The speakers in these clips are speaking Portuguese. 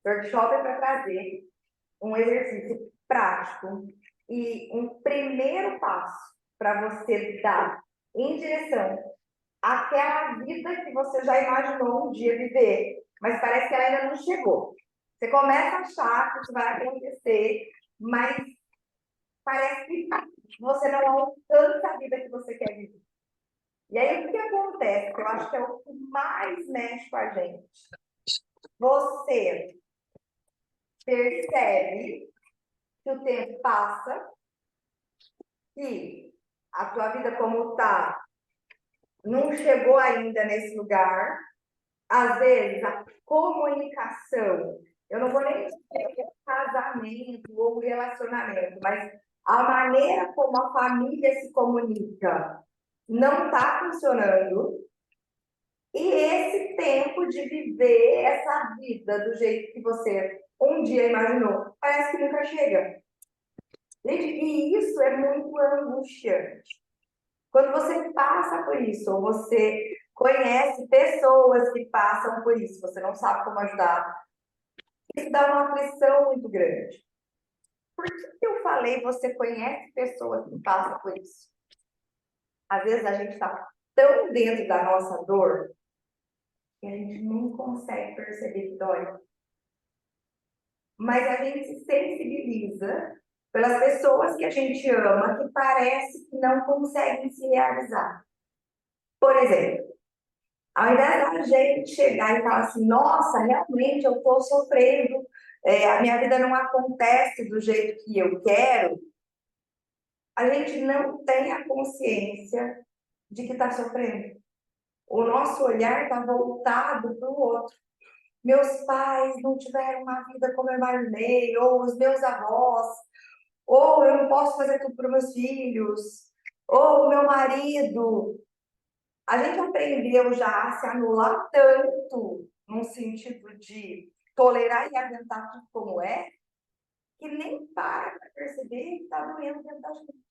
workshop é para trazer um exercício prático e um primeiro passo para você dar em direção àquela vida que você já imaginou um dia viver, mas parece que ela ainda não chegou. Você começa a achar que isso vai acontecer, mas parece que você não alcança a vida que você quer viver. E aí, o que acontece? Que eu acho que é o que mais mexe com a gente. Você percebe que o tempo passa, que a tua vida como está não chegou ainda nesse lugar. Às vezes, a comunicação, eu não vou nem dizer que é casamento ou relacionamento, mas a maneira como a família se comunica não está funcionando. E esse tempo de viver essa vida do jeito que você um dia imaginou, parece que nunca chega. Gente, e isso é muito angustiante. Quando você passa por isso, ou você conhece pessoas que passam por isso, você não sabe como ajudar, isso dá uma aflição muito grande. Por que eu falei você conhece pessoas que passam por isso? Às vezes a gente está tão dentro da nossa dor que a gente não consegue perceber que dói. Mas a gente se sensibiliza pelas pessoas que a gente ama, que parece que não conseguem se realizar. Por exemplo, ao invés da gente chegar e falar assim, nossa, realmente eu estou sofrendo, a minha vida não acontece do jeito que eu quero, a gente não tem a consciência de que está sofrendo. O nosso olhar está voltado para o outro. Meus pais não tiveram uma vida como eu imaginei, ou os meus avós, ou eu não posso fazer tudo para os meus filhos, ou o meu marido. A gente aprendeu já a se anular tanto, num sentido de tolerar e aguentar tudo como é, que nem para perceber que está doendo dentro da gente.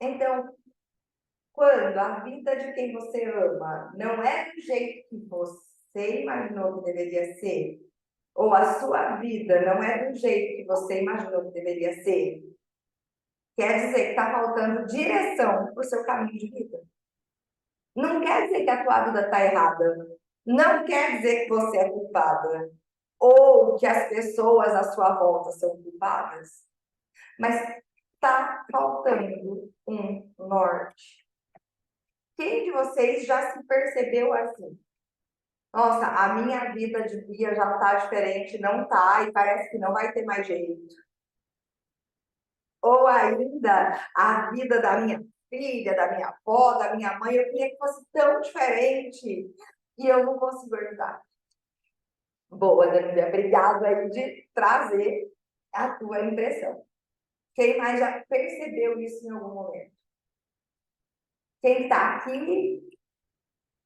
Então, quando a vida de quem você ama não é do jeito que você imaginou que deveria ser, ou a sua vida não é do jeito que você imaginou que deveria ser, quer dizer que está faltando direção para o seu caminho de vida. Não quer dizer que a tua vida está errada. Não quer dizer que você é culpada. Ou que as pessoas à sua volta são culpadas. Mas está faltando um norte. Quem de vocês já se percebeu assim? Nossa, a minha vida devia já estar diferente, não está, e parece que não vai ter mais jeito. Ou ainda, a vida da minha filha, da minha avó, da minha mãe, eu queria que fosse tão diferente e eu não consigo ajudar. Boa, Danilo, obrigado aí de trazer a tua impressão. Quem mais já percebeu isso em algum momento? Quem está aqui,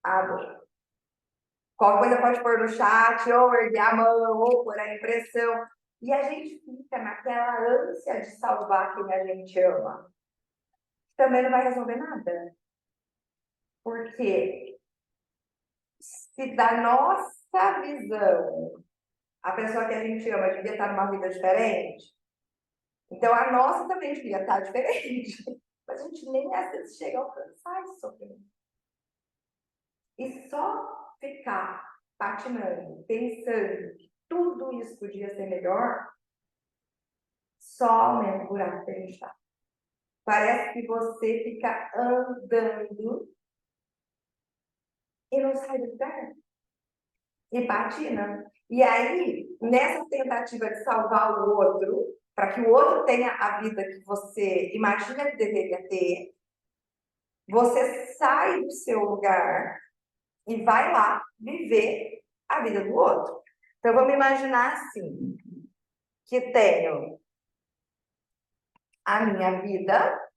boa. Qualquer coisa pode pôr no chat, ou erguer a mão, ou pôr a impressão. E a gente fica naquela ânsia de salvar quem a gente ama. Também não vai resolver nada. Porque se da nossa visão a pessoa que a gente ama devia estar numa vida diferente, então a nossa também devia estar diferente. Mas a gente nem às vezes chega a alcançar esse sofrimento. E só ficar patinando, pensando que tudo isso podia ser melhor, só aumenta o buraco que a gente está. Parece que você fica andando e não sai do lugar. E patina. E aí, nessa tentativa de salvar o outro, para que o outro tenha a vida que você imagina que deveria ter, você sai do seu lugar e vai lá viver a vida do outro. Então, vamos imaginar assim, que tenho a minha vida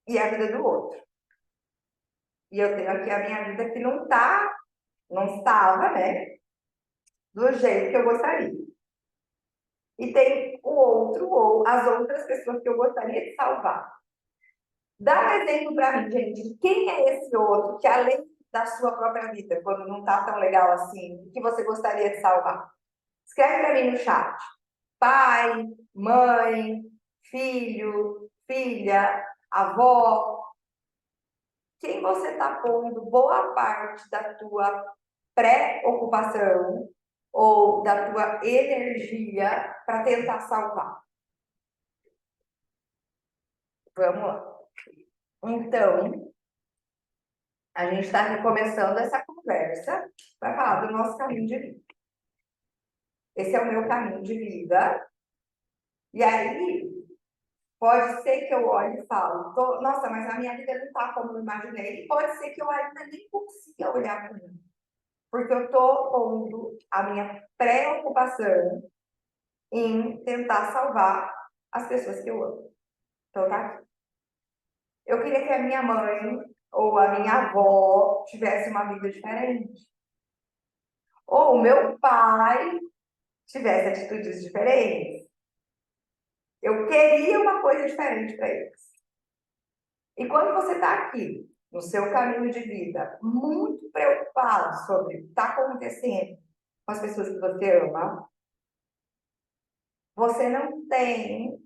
e a vida do outro. E eu tenho aqui a minha vida que não estava, né, do jeito que eu gostaria. E tem o outro, ou as outras pessoas que eu gostaria de salvar. Dá um exemplo para mim, gente. Quem é esse outro que, além da sua própria vida, quando não está tão legal assim, o que você gostaria de salvar? Escreve para mim no chat. Pai, mãe, filho, filha, avó. Quem você está pondo boa parte da tua pré-ocupação ou da tua energia para tentar salvar? Vamos lá. Então, a gente está aqui começando essa conversa para falar do nosso caminho de vida. Esse é o meu caminho de vida. E aí, pode ser que eu olhe e falo, nossa, mas a minha vida não está como eu imaginei. E pode ser que eu ainda nem consiga olhar para mim. Porque eu estou pondo a minha preocupação em tentar salvar as pessoas que eu amo. Então, tá aqui. Eu queria que a minha mãe ou a minha avó tivesse uma vida diferente. Ou o meu pai tivesse atitudes diferentes. Eu queria uma coisa diferente para eles. E quando você está aqui, no seu caminho de vida, muito preocupado sobre o que está acontecendo com as pessoas que você ama, você não tem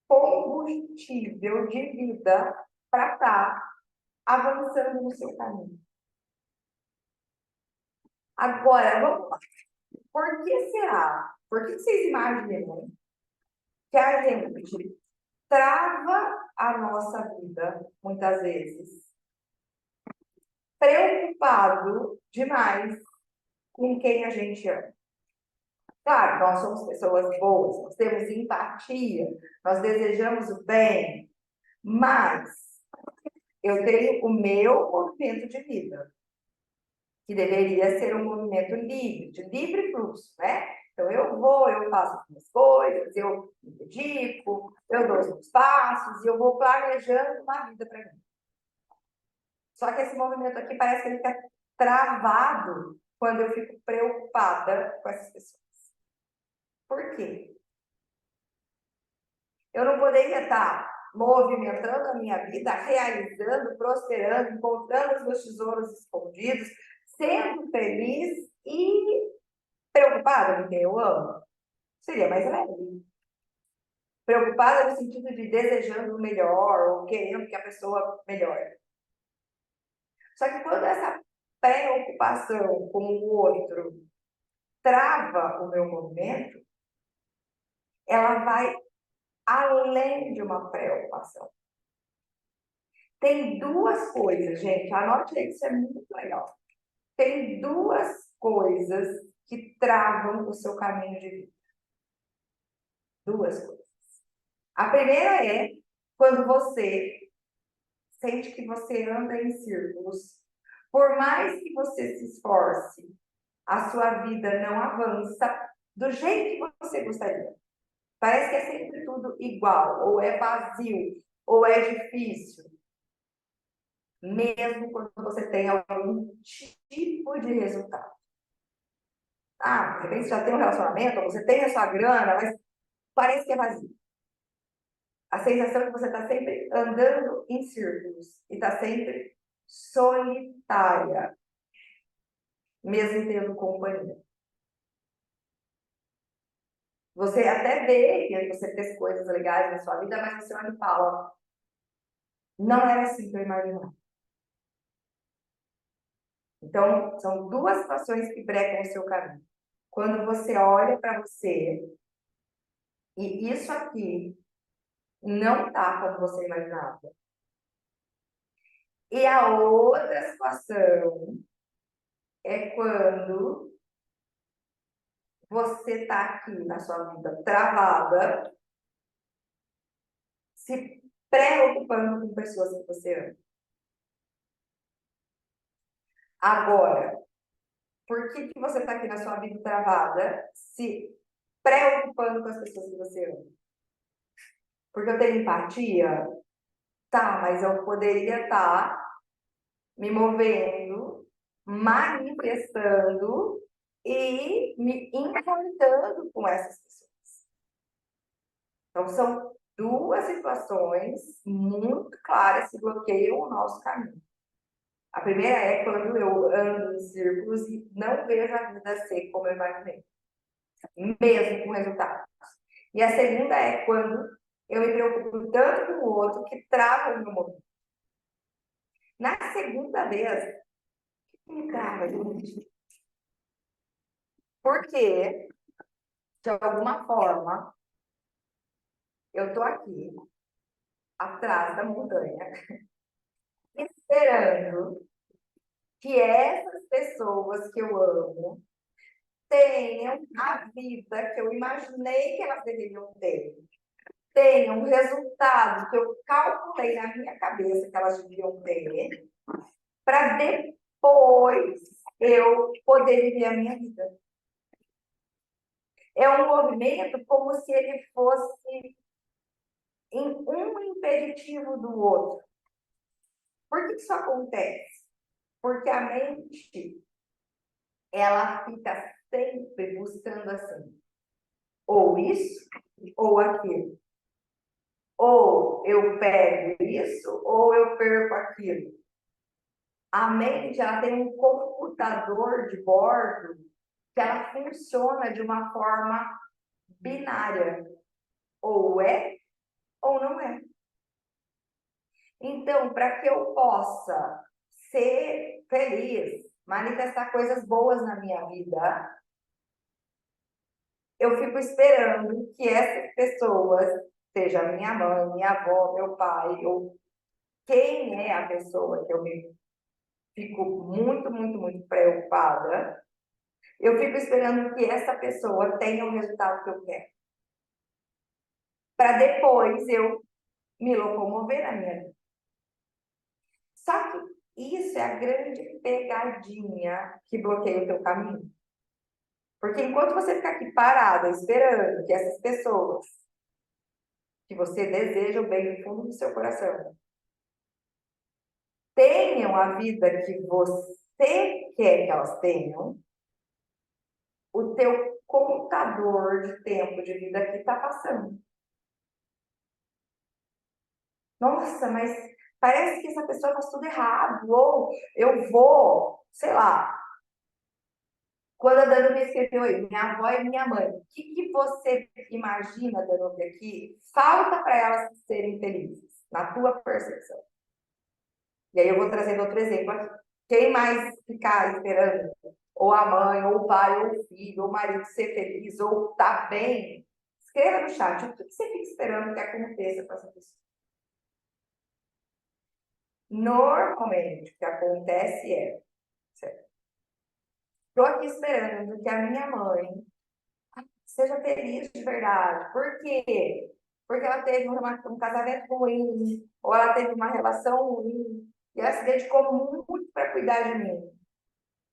combustível de vida para estar avançando no seu caminho. Agora, vamos lá. Por que será? Por que vocês imaginam que a gente trava a nossa vida, muitas vezes, preocupado demais com quem a gente ama? Claro, nós somos pessoas boas, nós temos empatia, nós desejamos o bem, mas eu tenho o meu movimento de vida, que deveria ser um movimento livre, de livre fluxo, né? Então, eu vou, eu faço as minhas coisas, eu me dedico, eu dou os meus passos e eu vou planejando uma vida para mim. Só que esse movimento aqui parece que ele fica travado quando eu fico preocupada com essas pessoas. Por quê? Eu não poderia estar movimentando a minha vida, realizando, prosperando, encontrando os meus tesouros escondidos, sendo feliz e preocupada com quem eu amo? Seria mais leve. Preocupada no sentido de desejando o melhor ou querendo que a pessoa melhore. Só que quando essa preocupação com o outro trava o meu movimento, ela vai além de uma preocupação. Tem duas coisas, gente, anote aí, isso é muito legal. Tem duas coisas que travam o seu caminho de vida. Duas coisas. A primeira é quando você sente que você anda em círculos. Por mais que você se esforce, a sua vida não avança do jeito que você gostaria. Parece que é sempre tudo igual, ou é vazio, ou é difícil. Mesmo quando você tem algum tipo de resultado. Ah, de repente você já tem um relacionamento, ou você tem a sua grana, mas parece que é vazio. A sensação é que você está sempre andando em círculos e está sempre solitária, mesmo tendo companhia. Você até vê que você fez coisas legais na sua vida, mas você olha e fala, não era assim que eu imaginava. Então, são duas situações que brecam o seu caminho. Quando você olha para você e isso aqui não está como você imaginava. E a outra situação é quando você está aqui na sua vida travada, se preocupando com pessoas que você ama. Agora, por que você está aqui na sua vida travada, se preocupando com as pessoas que você ama? Porque eu tenho empatia? Tá, mas eu poderia estar me movendo, manifestando e me importando com essas pessoas. Então, são duas situações muito claras que bloqueiam o nosso caminho. A primeira é quando eu ando em círculos e não vejo a vida ser como eu imaginei, mesmo com resultados. E a segunda é quando eu me preocupo tanto com o outro que trava o meu movimento. Na segunda vez, me trava, gente. Porque, de alguma forma, eu tô aqui, atrás da montanha, esperando que essas pessoas que eu amo tenham a vida que eu imaginei que elas deveriam ter, tenham o resultado que eu calculei na minha cabeça que elas deviam ter, para depois eu poder viver a minha vida. É um movimento como se ele fosse um impeditivo do outro. Por que isso acontece? Porque a mente, ela fica sempre buscando assim, ou isso, ou aquilo. Ou eu pego isso, ou eu perco aquilo. A mente, ela tem um computador de bordo que ela funciona de uma forma binária. Ou é, ou não é. Então, para que eu possa ser feliz, manifestar coisas boas na minha vida, eu fico esperando que essas pessoas, seja minha mãe, minha avó, meu pai, ou quem é a pessoa que eu me fico muito, muito, muito preocupada, eu fico esperando que essa pessoa tenha o resultado que eu quero. Para depois eu me locomover na minha vida. Só que isso é a grande pegadinha que bloqueia o teu caminho. Porque enquanto você ficar aqui parada, esperando que essas pessoas que você deseja o bem no fundo do seu coração tenham a vida que você quer que elas tenham, o teu contador de tempo de vida aqui está passando. Nossa, mas parece que essa pessoa faz tudo errado. Ou eu vou, sei lá. Quando a Danube escreveu aí, minha avó e minha mãe, o que você imagina, Danube, aqui? Falta para elas serem felizes, na tua percepção. E aí eu vou trazendo outro exemplo aqui. Quem mais ficar esperando, ou a mãe, ou o pai, ou o filho, ou o marido ser feliz, ou tá bem, escreva no chat o que você fica esperando que aconteça com essa pessoa. Normalmente, o que acontece é, estou aqui esperando que a minha mãe seja feliz de verdade. Por quê? Porque ela teve um casamento ruim, ou ela teve uma relação ruim, e ela se dedicou muito para cuidar de mim.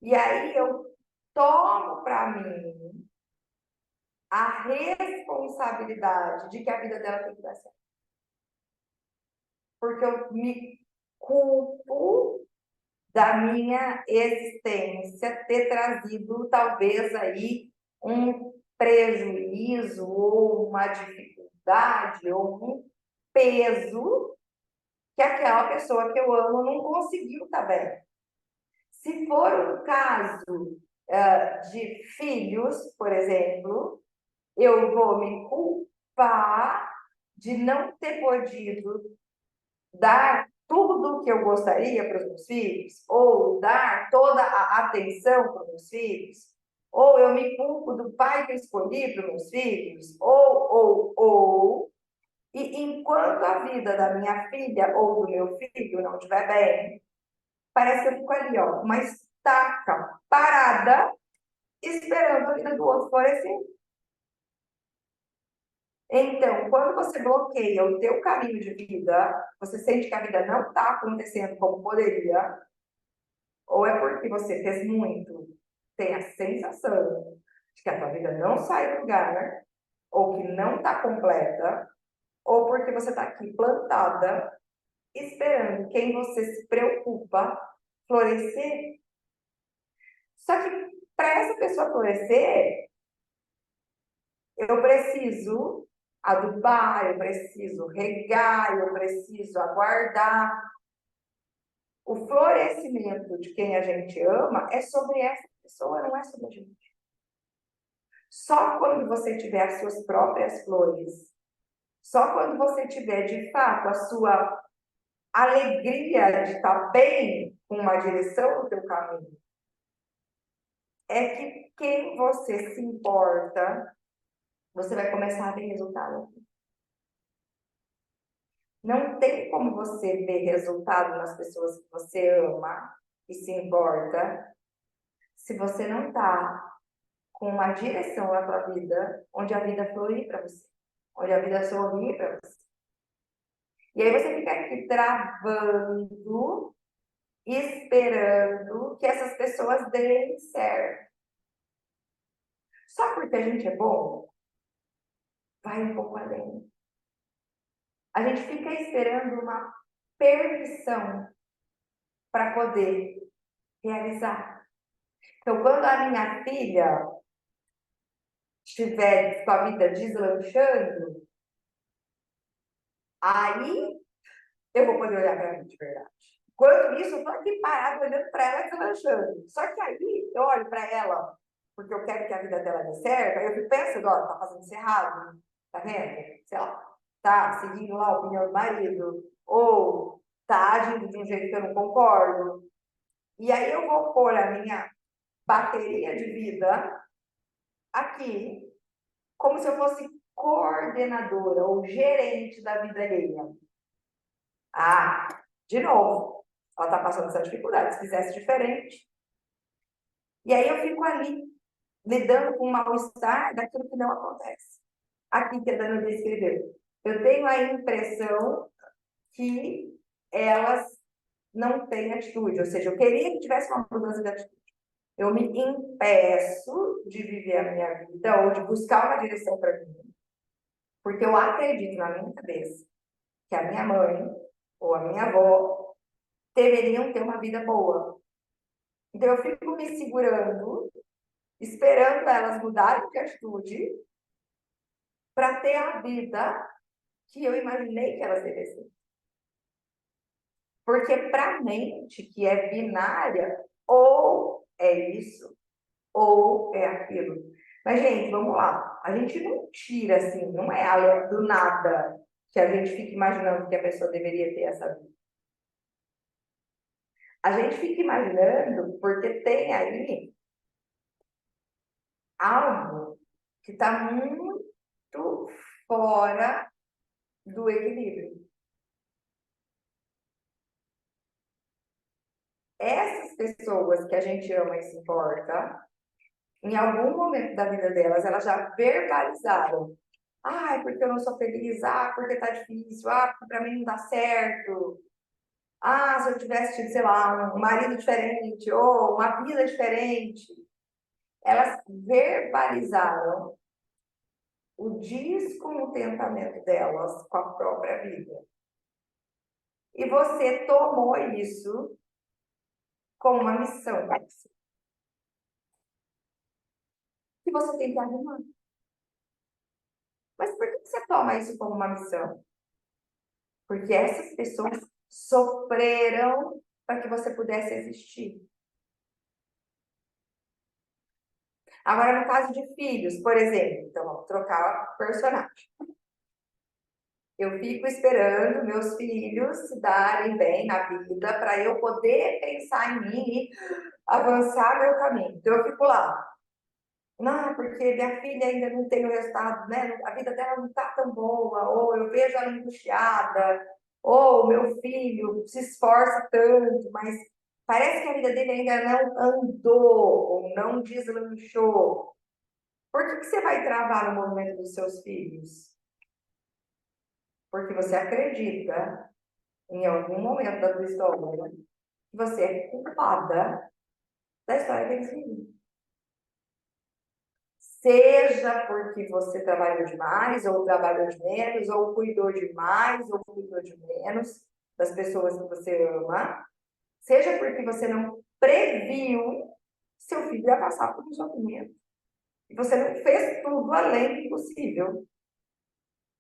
E aí eu tomo para mim a responsabilidade de que a vida dela tem que dar certo. Porque eu me culpo da minha existência ter trazido talvez aí um prejuízo ou uma dificuldade ou um peso que aquela pessoa que eu amo não conseguiu também. Se for um caso de filhos, por exemplo, eu vou me culpar de não ter podido dar tudo o que eu gostaria para os meus filhos, ou dar toda a atenção para os meus filhos, ou eu me culpo do pai que eu escolhi para os meus filhos, e enquanto a vida da minha filha ou do meu filho não estiver bem, parece que eu fico ali, ó, uma estaca parada, esperando a vida do outro florescer. Então, quando você bloqueia o teu caminho de vida, você sente que a vida não está acontecendo como poderia, ou é porque você fez muito, tem a sensação de que a tua vida não sai do lugar, ou que não está completa, ou porque você está aqui plantada, esperando quem você se preocupa florescer. Só que para essa pessoa florescer, eu preciso adubar, eu preciso regar, eu preciso aguardar. O florescimento de quem a gente ama é sobre essa pessoa, não é sobre a gente. Só quando você tiver as suas próprias flores, só quando você tiver, de fato, a sua alegria de estar bem com uma direção no teu caminho, é que quem você se importa, você vai começar a ver resultado. Não tem como você ver resultado nas pessoas que você ama e se importa se você não está com uma direção na tua vida, onde a vida flui para você, onde a vida sorri para você. E aí você fica aqui travando, esperando que essas pessoas deem certo. Só porque a gente é bom, vai um pouco além. A gente fica esperando uma permissão para poder realizar. Então, quando a minha filha estiver com a vida deslanchando, aí eu vou poder olhar para mim de verdade. Enquanto isso, eu estou aqui parada olhando para ela deslanchando. Só que aí eu olho para ela, porque eu quero que a vida dela dê certo, aí eu fico pensando, ó, tá fazendo isso errado, tá vendo? Sei lá, tá seguindo lá a opinião do marido, ou tá agindo de um jeito que eu não concordo. E aí eu vou pôr a minha bateria de vida aqui, como se eu fosse coordenadora ou gerente da vida alheia. Ah, de novo, ela está passando essa dificuldade. Se fizesse diferente. E aí eu fico ali, lidando com o mal-estar daquilo que não acontece. Aqui que a Dana descreveu. Eu tenho a impressão que elas não têm atitude. Ou seja, eu queria que tivesse uma mudança de atitude. Eu me impeço de viver a minha vida ou de buscar uma direção para mim. Porque eu acredito na minha cabeça que a minha mãe ou a minha avó deveriam ter uma vida boa. Então eu fico me segurando, esperando elas mudarem de atitude para ter a vida que eu imaginei que elas devessem. Porque para a mente que é binária, ou é isso, ou é aquilo. Mas, gente, vamos lá. A gente não tira assim, não é do nada que a gente fica imaginando que a pessoa deveria ter essa vida. A gente fica imaginando porque tem aí algo que está muito fora do equilíbrio. Essas pessoas que a gente ama e se importa, em algum momento da vida delas, elas já verbalizaram. Ah, porque eu não sou feliz. Ah, porque tá difícil. Ah, porque para mim não dá certo. Ah, se eu tivesse tido, sei lá, um marido diferente ou uma vida diferente. Elas verbalizaram o descontentamento delas com a própria vida. E você tomou isso como uma missão que você tem que arrumar. Mas por que você toma isso como uma missão? Porque essas pessoas sofreram para que você pudesse existir. Agora, no caso de filhos, por exemplo, então vamos trocar personagem. Eu fico esperando meus filhos se darem bem na vida para eu poder pensar em mim e avançar meu caminho. Então eu fico lá. Não, porque minha filha ainda não tem o resultado, né? A vida dela não está tão boa, ou eu vejo ela angustiada, ou meu filho se esforça tanto, mas parece que a vida dele ainda não andou, ou não deslanchou. Por que você vai travar no movimento dos seus filhos? Porque você acredita, em algum momento da tua história, que você é culpada da história deles viviam. Seja porque você trabalhou demais, ou trabalhou de menos, ou cuidou demais, ou cuidou de menos das pessoas que você ama. Seja porque você não previu seu filho ia passar por um sofrimento. E você não fez tudo além do possível.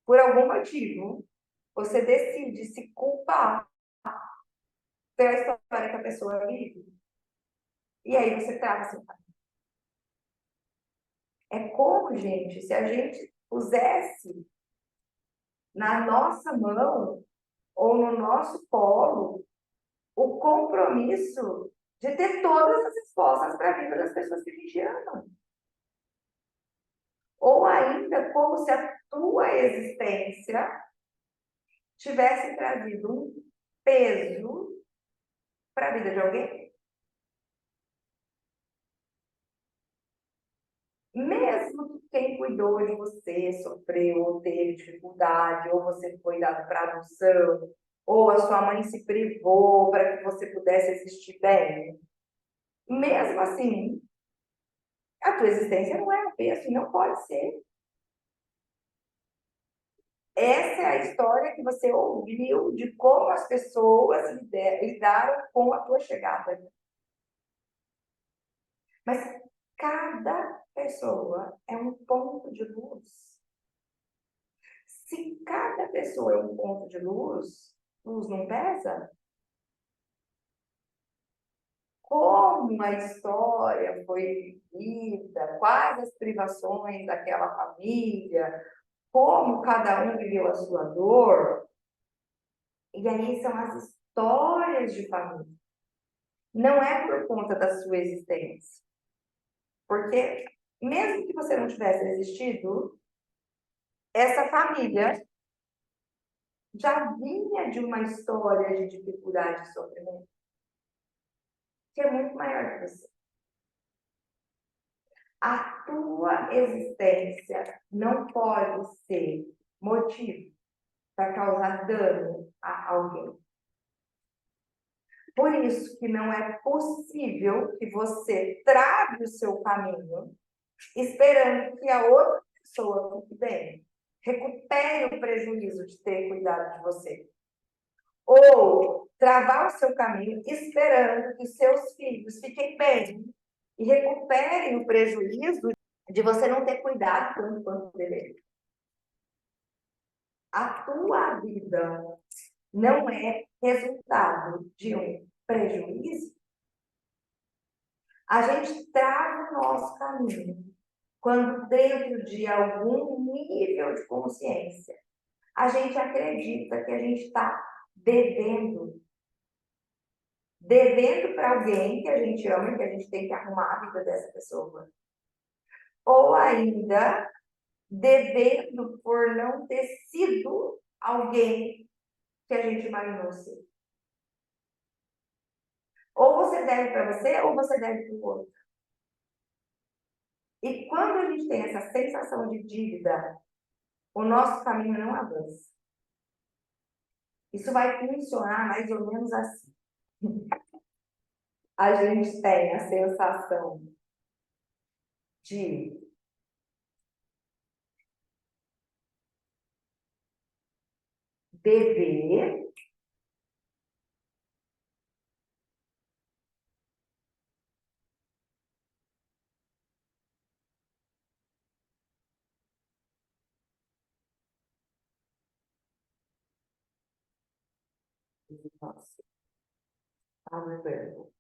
Por algum motivo, você decide se culpar pela história que a pessoa vive. E aí você trava assim. É como, gente, se a gente pusesse na nossa mão ou no nosso colo o compromisso de ter todas as respostas para a vida das pessoas que a gente ama. Ou ainda como se a tua existência tivesse trazido um peso para a vida de alguém. Mesmo que quem cuidou de você sofreu ou teve dificuldade, ou você foi dado para adoção, ou a sua mãe se privou para que você pudesse existir bem. Mesmo assim, a tua existência não é um peso, não pode ser. Essa é a história que você ouviu de como as pessoas lidaram com a tua chegada. Mas cada pessoa é um ponto de luz. Se cada pessoa é um ponto de luz, luz não pesa? Como a história foi vivida, quais as privações daquela família, como cada um viveu a sua dor. E aí são as histórias de família. Não é por conta da sua existência. Porque mesmo que você não tivesse existido, essa família já vinha de uma história de dificuldade e sofrimento que é muito maior que você. A tua existência não pode ser motivo para causar dano a alguém. Por isso que não é possível que você trave o seu caminho esperando que a outra pessoa fique bem, recupere o prejuízo de ter cuidado de você. Ou travar o seu caminho esperando que seus filhos fiquem bem e recuperem o prejuízo de você não ter cuidado tanto quanto deveria. A tua vida não é resultado de um prejuízo. A gente trava o nosso caminho quando dentro de algum nível de consciência a gente acredita que a gente está devendo. Devendo para alguém que a gente ama e que a gente tem que arrumar a vida dessa pessoa. Ou ainda devendo por não ter sido alguém que a gente imaginou ser. Ou você deve para você, ou você deve para o outro. E quando a gente tem essa sensação de dívida, o nosso caminho não avança. Isso vai funcionar mais ou menos assim. A gente tem a sensação de dever, nossa, verbo.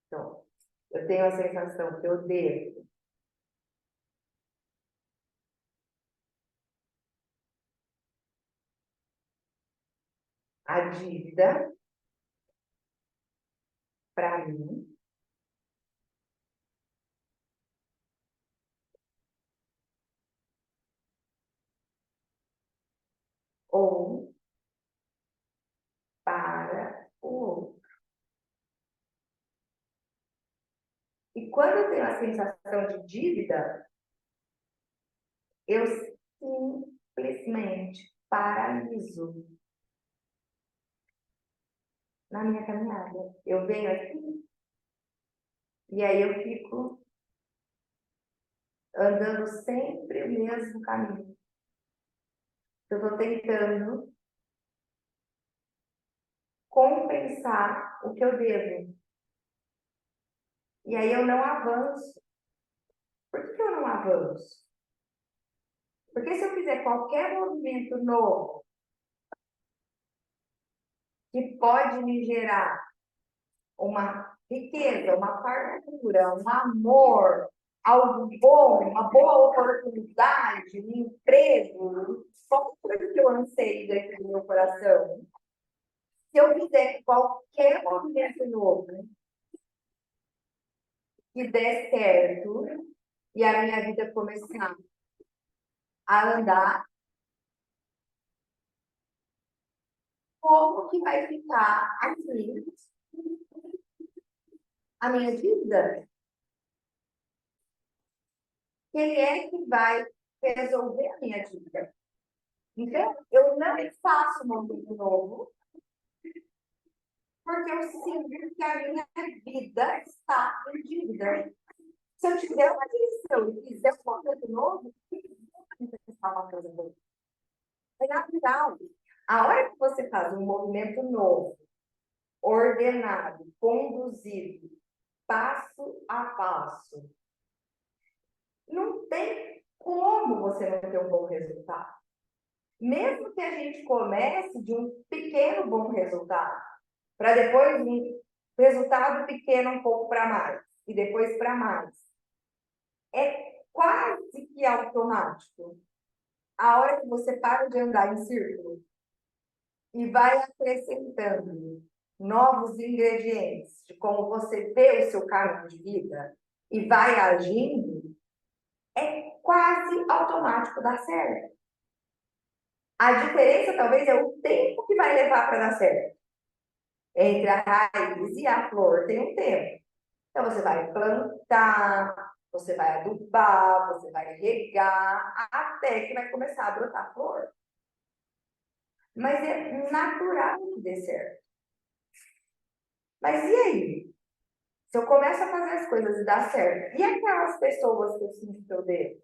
Então, eu tenho a sensação que eu devo a dívida para mim, ou para o outro. E quando eu tenho a sensação de dívida, eu simplesmente paraliso na minha caminhada. Eu venho aqui e aí eu fico andando sempre o mesmo caminho. Eu estou tentando compensar o que eu devo. E aí eu não avanço, por que eu não avanço? Porque se eu fizer qualquer movimento novo que pode me gerar uma riqueza, uma fartura, um amor, algo bom, uma boa oportunidade, um emprego, qualquer que eu anseio dentro do meu coração, se eu fizer qualquer movimento novo que der certo e a minha vida começar a andar, como que vai ficar aqui a minha vida? Quem é que vai resolver a minha dívida? Então, eu não faço um movimento novo, porque eu sinto que a minha vida está em dívida. Se eu tiver uma direção e fizer um movimento novo, eu vou pensar uma coisa boa. É natural. A hora que você faz um movimento novo, ordenado, conduzido, passo a passo, não tem como você não ter um bom resultado. Mesmo que a gente comece de um pequeno bom resultado, para depois um resultado pequeno um pouco para mais, e depois para mais. É quase que automático. A hora que você para de andar em círculo e vai acrescentando novos ingredientes de como você vê o seu caminho de vida e vai agindo, é quase automático dar certo. A diferença, talvez, é o tempo que vai levar para dar certo. Entre a raiz e a flor tem um tempo. Então, você vai plantar, você vai adubar, você vai regar, até que vai começar a brotar flor. Mas é natural que dê certo. Mas e aí? Se eu começo a fazer as coisas e dá certo, e aquelas pessoas que eu sinto que eu devo?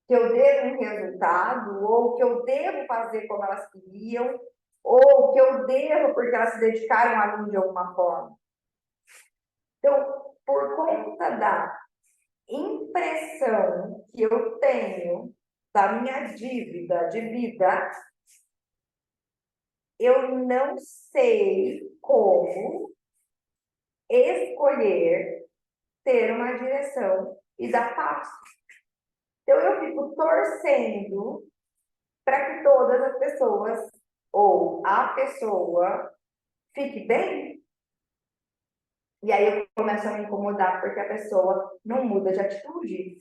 Que eu devo um resultado, ou que eu devo fazer como elas queriam, ou que eu devo porque elas se dedicaram a mim de alguma forma. Então, por conta da impressão que eu tenho da minha dívida de vida, eu não sei como escolher ter uma direção e dar passo. Então, eu fico torcendo para que todas as pessoas, ou a pessoa, fique bem. E aí eu começo a me incomodar porque a pessoa não muda de atitude.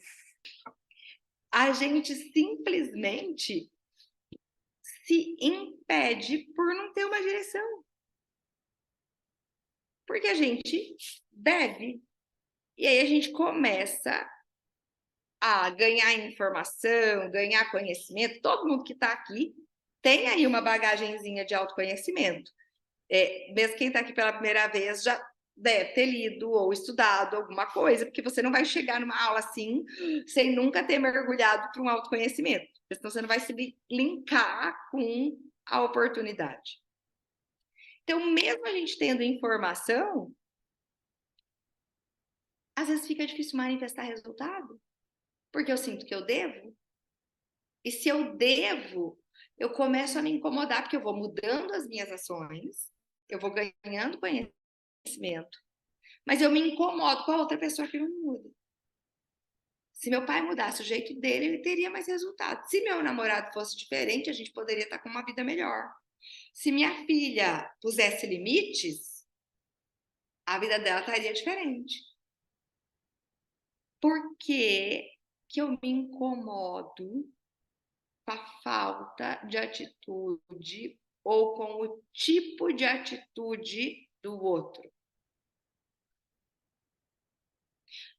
A gente simplesmente se impede por não ter uma direção. Porque a gente deve. E aí a gente começa a ganhar informação, ganhar conhecimento. Todo mundo que está aqui tem aí uma bagagenzinha de autoconhecimento. Mesmo quem está aqui pela primeira vez já deve ter lido ou estudado alguma coisa, porque você não vai chegar numa aula assim sem nunca ter mergulhado para um autoconhecimento. Senão você não vai se linkar com a oportunidade. Então, mesmo a gente tendo informação, às vezes fica difícil manifestar resultado, porque eu sinto que eu devo. E se eu devo, eu começo a me incomodar, porque eu vou mudando as minhas ações, eu vou ganhando conhecimento, mas eu me incomodo com a outra pessoa que não muda. Se meu pai mudasse o jeito dele, ele teria mais resultado. Se meu namorado fosse diferente, a gente poderia estar com uma vida melhor. Se minha filha pusesse limites, a vida dela estaria diferente. Por que que eu me incomodo com a falta de atitude ou com o tipo de atitude do outro?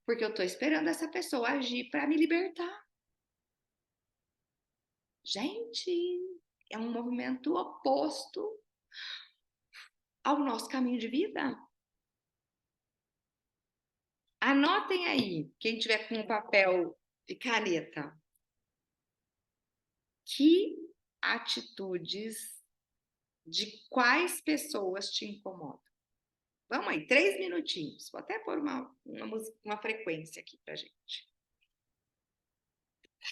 Porque eu estou esperando essa pessoa agir para me libertar. Gente, é um movimento oposto ao nosso caminho de vida. Anotem aí, quem tiver com papel e caneta, que atitudes de quais pessoas te incomodam. Vamos aí, 3 minutinhos. Vou até pôr uma frequência aqui pra gente.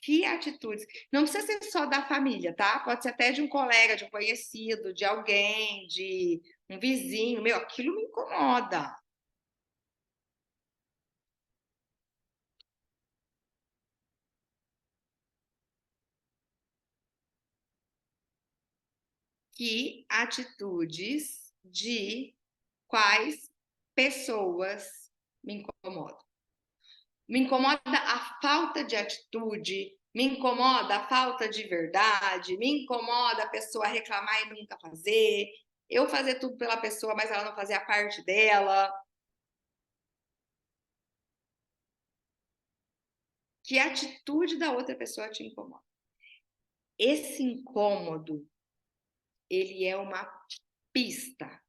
Que atitudes? Não precisa ser só da família, tá? Pode ser até de um colega, de um conhecido, de alguém, de um vizinho. Meu, aquilo me incomoda. Que atitudes de quais pessoas me incomodam? Me incomoda a falta de atitude, me incomoda a falta de verdade, me incomoda a pessoa reclamar e nunca fazer, eu fazer tudo pela pessoa, mas ela não fazer a parte dela. Que atitude da outra pessoa te incomoda? Esse incômodo, ele é uma pista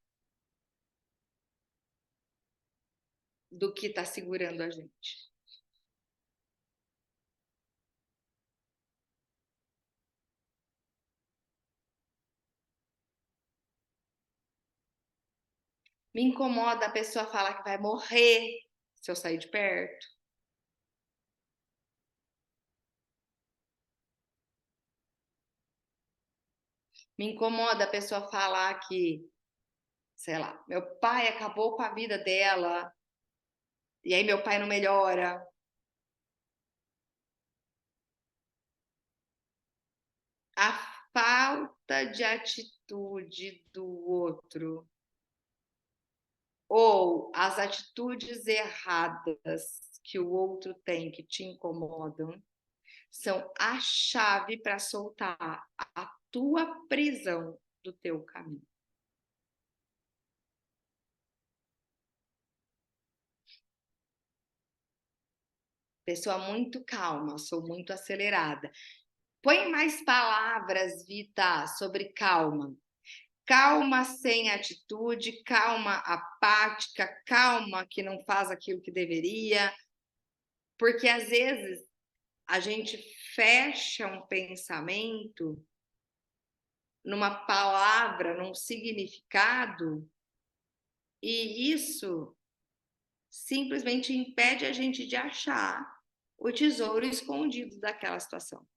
do que está segurando a gente. Me incomoda a pessoa falar que vai morrer se eu sair de perto. Me incomoda a pessoa falar que, sei lá, meu pai acabou com a vida dela e aí meu pai não melhora. A falta de atitude do outro ou as atitudes erradas que o outro tem que te incomodam são a chave para soltar a tua prisão do teu caminho. Pessoa muito calma, sou muito acelerada. Põe mais palavras, Vita, sobre calma. Calma sem atitude, calma apática, calma que não faz aquilo que deveria, porque às vezes a gente fecha um pensamento numa palavra, num significado, e isso simplesmente impede a gente de achar o tesouro escondido daquela situação.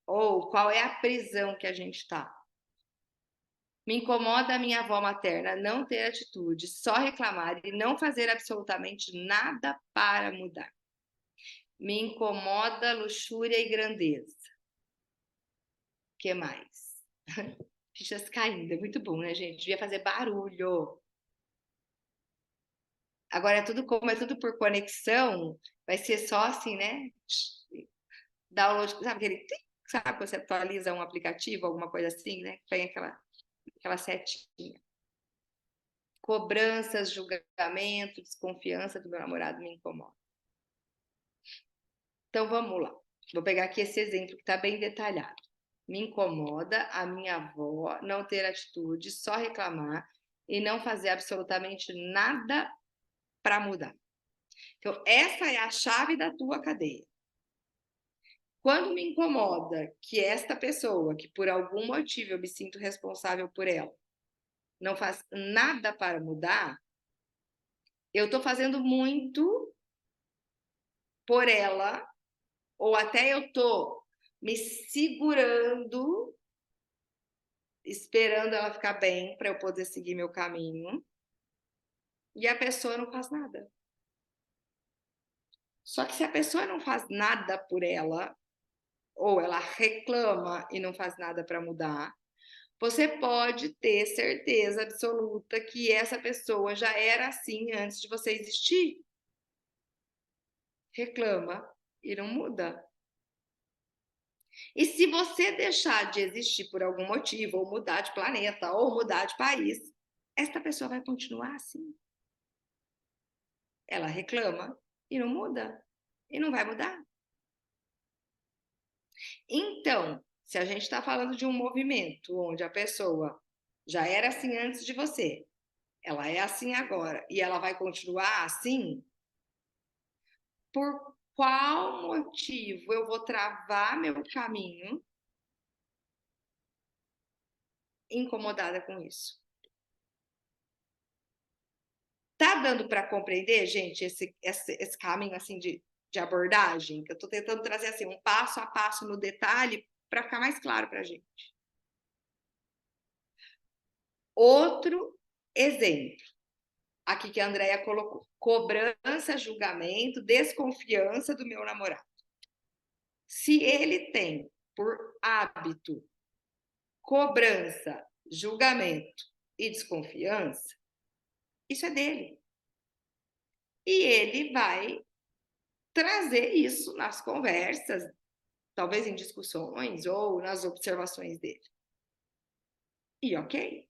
Ou qual é a prisão que a gente está. Me incomoda a minha avó materna não ter atitude, só reclamar e não fazer absolutamente nada para mudar. Me incomoda luxúria e grandeza. O que mais? Fichas caindo, é muito bom, né, gente? Devia fazer barulho. Agora é tudo como é tudo por conexão, vai ser só assim, né? Download, sabe aquele, sabe quando você atualiza um aplicativo, alguma coisa assim, né? Tem aquela setinha. Cobranças, julgamento, desconfiança do meu namorado me incomoda. Então vamos lá. Vou pegar aqui esse exemplo que está bem detalhado. Me incomoda a minha avó não ter atitude, só reclamar e não fazer absolutamente nada para mudar. Então, essa é a chave da tua cadeia. Quando me incomoda que esta pessoa, que por algum motivo eu me sinto responsável por ela, não faz nada para mudar, eu estou fazendo muito por ela, ou até eu estou me segurando, esperando ela ficar bem para eu poder seguir meu caminho, e a pessoa não faz nada. Só que se a pessoa não faz nada por ela, ou ela reclama e não faz nada para mudar, você pode ter certeza absoluta que essa pessoa já era assim antes de você existir. Reclama e não muda. E se você deixar de existir por algum motivo, ou mudar de planeta, ou mudar de país, esta pessoa vai continuar assim. Ela reclama e não muda. E não vai mudar. Então, se a gente está falando de um movimento onde a pessoa já era assim antes de você, ela é assim agora e ela vai continuar assim, por qual motivo eu vou travar meu caminho incomodada com isso? Tá dando para compreender, gente, esse caminho assim de de abordagem, que eu estou tentando trazer assim, um passo a passo no detalhe para ficar mais claro para a gente. Outro exemplo, aqui que a Andrea colocou: cobrança, julgamento, desconfiança do meu namorado. Se ele tem por hábito cobrança, julgamento e desconfiança, isso é dele. E ele vai trazer isso nas conversas, talvez em discussões ou nas observações dele. E ok.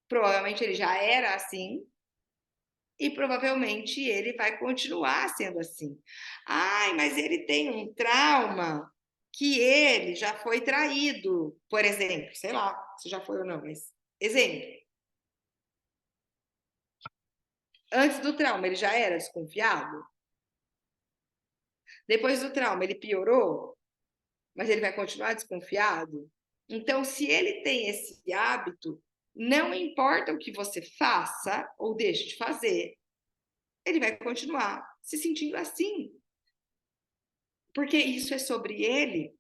Provavelmente ele já era assim e provavelmente ele vai continuar sendo assim. Ai, mas ele tem um trauma que ele já foi traído, por exemplo. Sei lá se já foi ou não, mas exemplo. Antes do trauma, ele já era desconfiado? Depois do trauma, ele piorou? Mas ele vai continuar desconfiado? Então, se ele tem esse hábito, não importa o que você faça ou deixe de fazer, ele vai continuar se sentindo assim. Porque isso é sobre ele.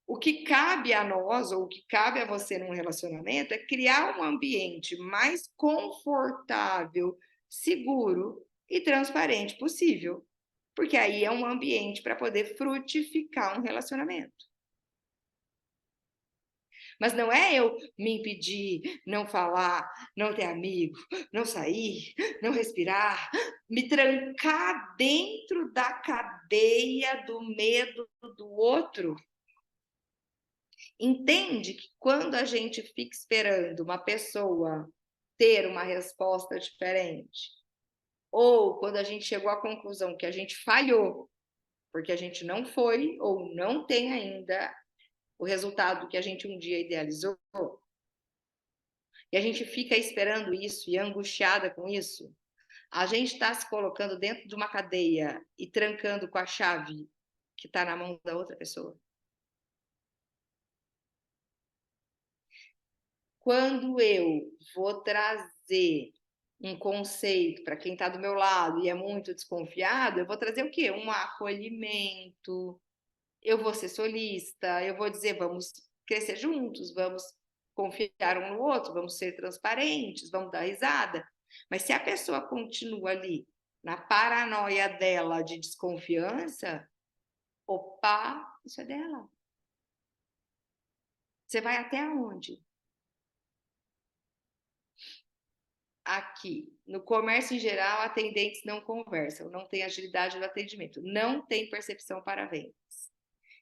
O que cabe a nós, ou o que cabe a você num relacionamento, é criar um ambiente mais confortável, seguro e transparente possível. Porque aí é um ambiente para poder frutificar um relacionamento. Mas não é eu me impedir, não falar, não ter amigo, não sair, não respirar, me trancar dentro da cadeia do medo do outro. Entende que quando a gente fica esperando uma pessoa ter uma resposta diferente, ou quando a gente chegou à conclusão que a gente falhou, porque a gente não foi ou não tem ainda o resultado que a gente um dia idealizou, e a gente fica esperando isso e angustiada com isso, a gente está se colocando dentro de uma cadeia e trancando com a chave que está na mão da outra pessoa. Quando eu vou trazer um conceito para quem está do meu lado e é muito desconfiado, eu vou trazer o quê? Um acolhimento, eu vou ser solista, eu vou dizer, vamos crescer juntos, vamos confiar um no outro, vamos ser transparentes, vamos dar risada. Mas se a pessoa continua ali na paranoia dela de desconfiança, opa, isso é dela. Você vai até onde? Aqui, no comércio em geral, atendentes não conversam, não tem agilidade no atendimento, não tem percepção para vendas.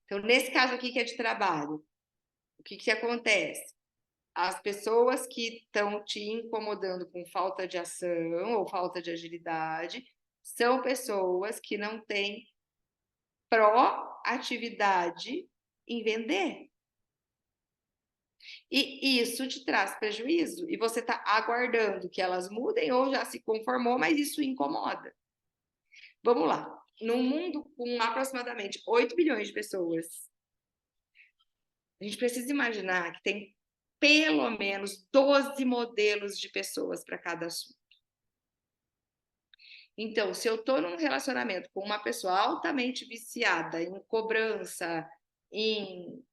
Então, nesse caso aqui que é de trabalho, o que acontece? As pessoas que estão te incomodando com falta de ação ou falta de agilidade são pessoas que não têm proatividade em vender. E isso te traz prejuízo. E você está aguardando que elas mudem ou já se conformou, mas isso incomoda. Vamos lá. Num mundo com aproximadamente 8 bilhões de pessoas, a gente precisa imaginar que tem pelo menos 12 modelos de pessoas para cada assunto. Então, se eu estou num relacionamento com uma pessoa altamente viciada em cobrança, em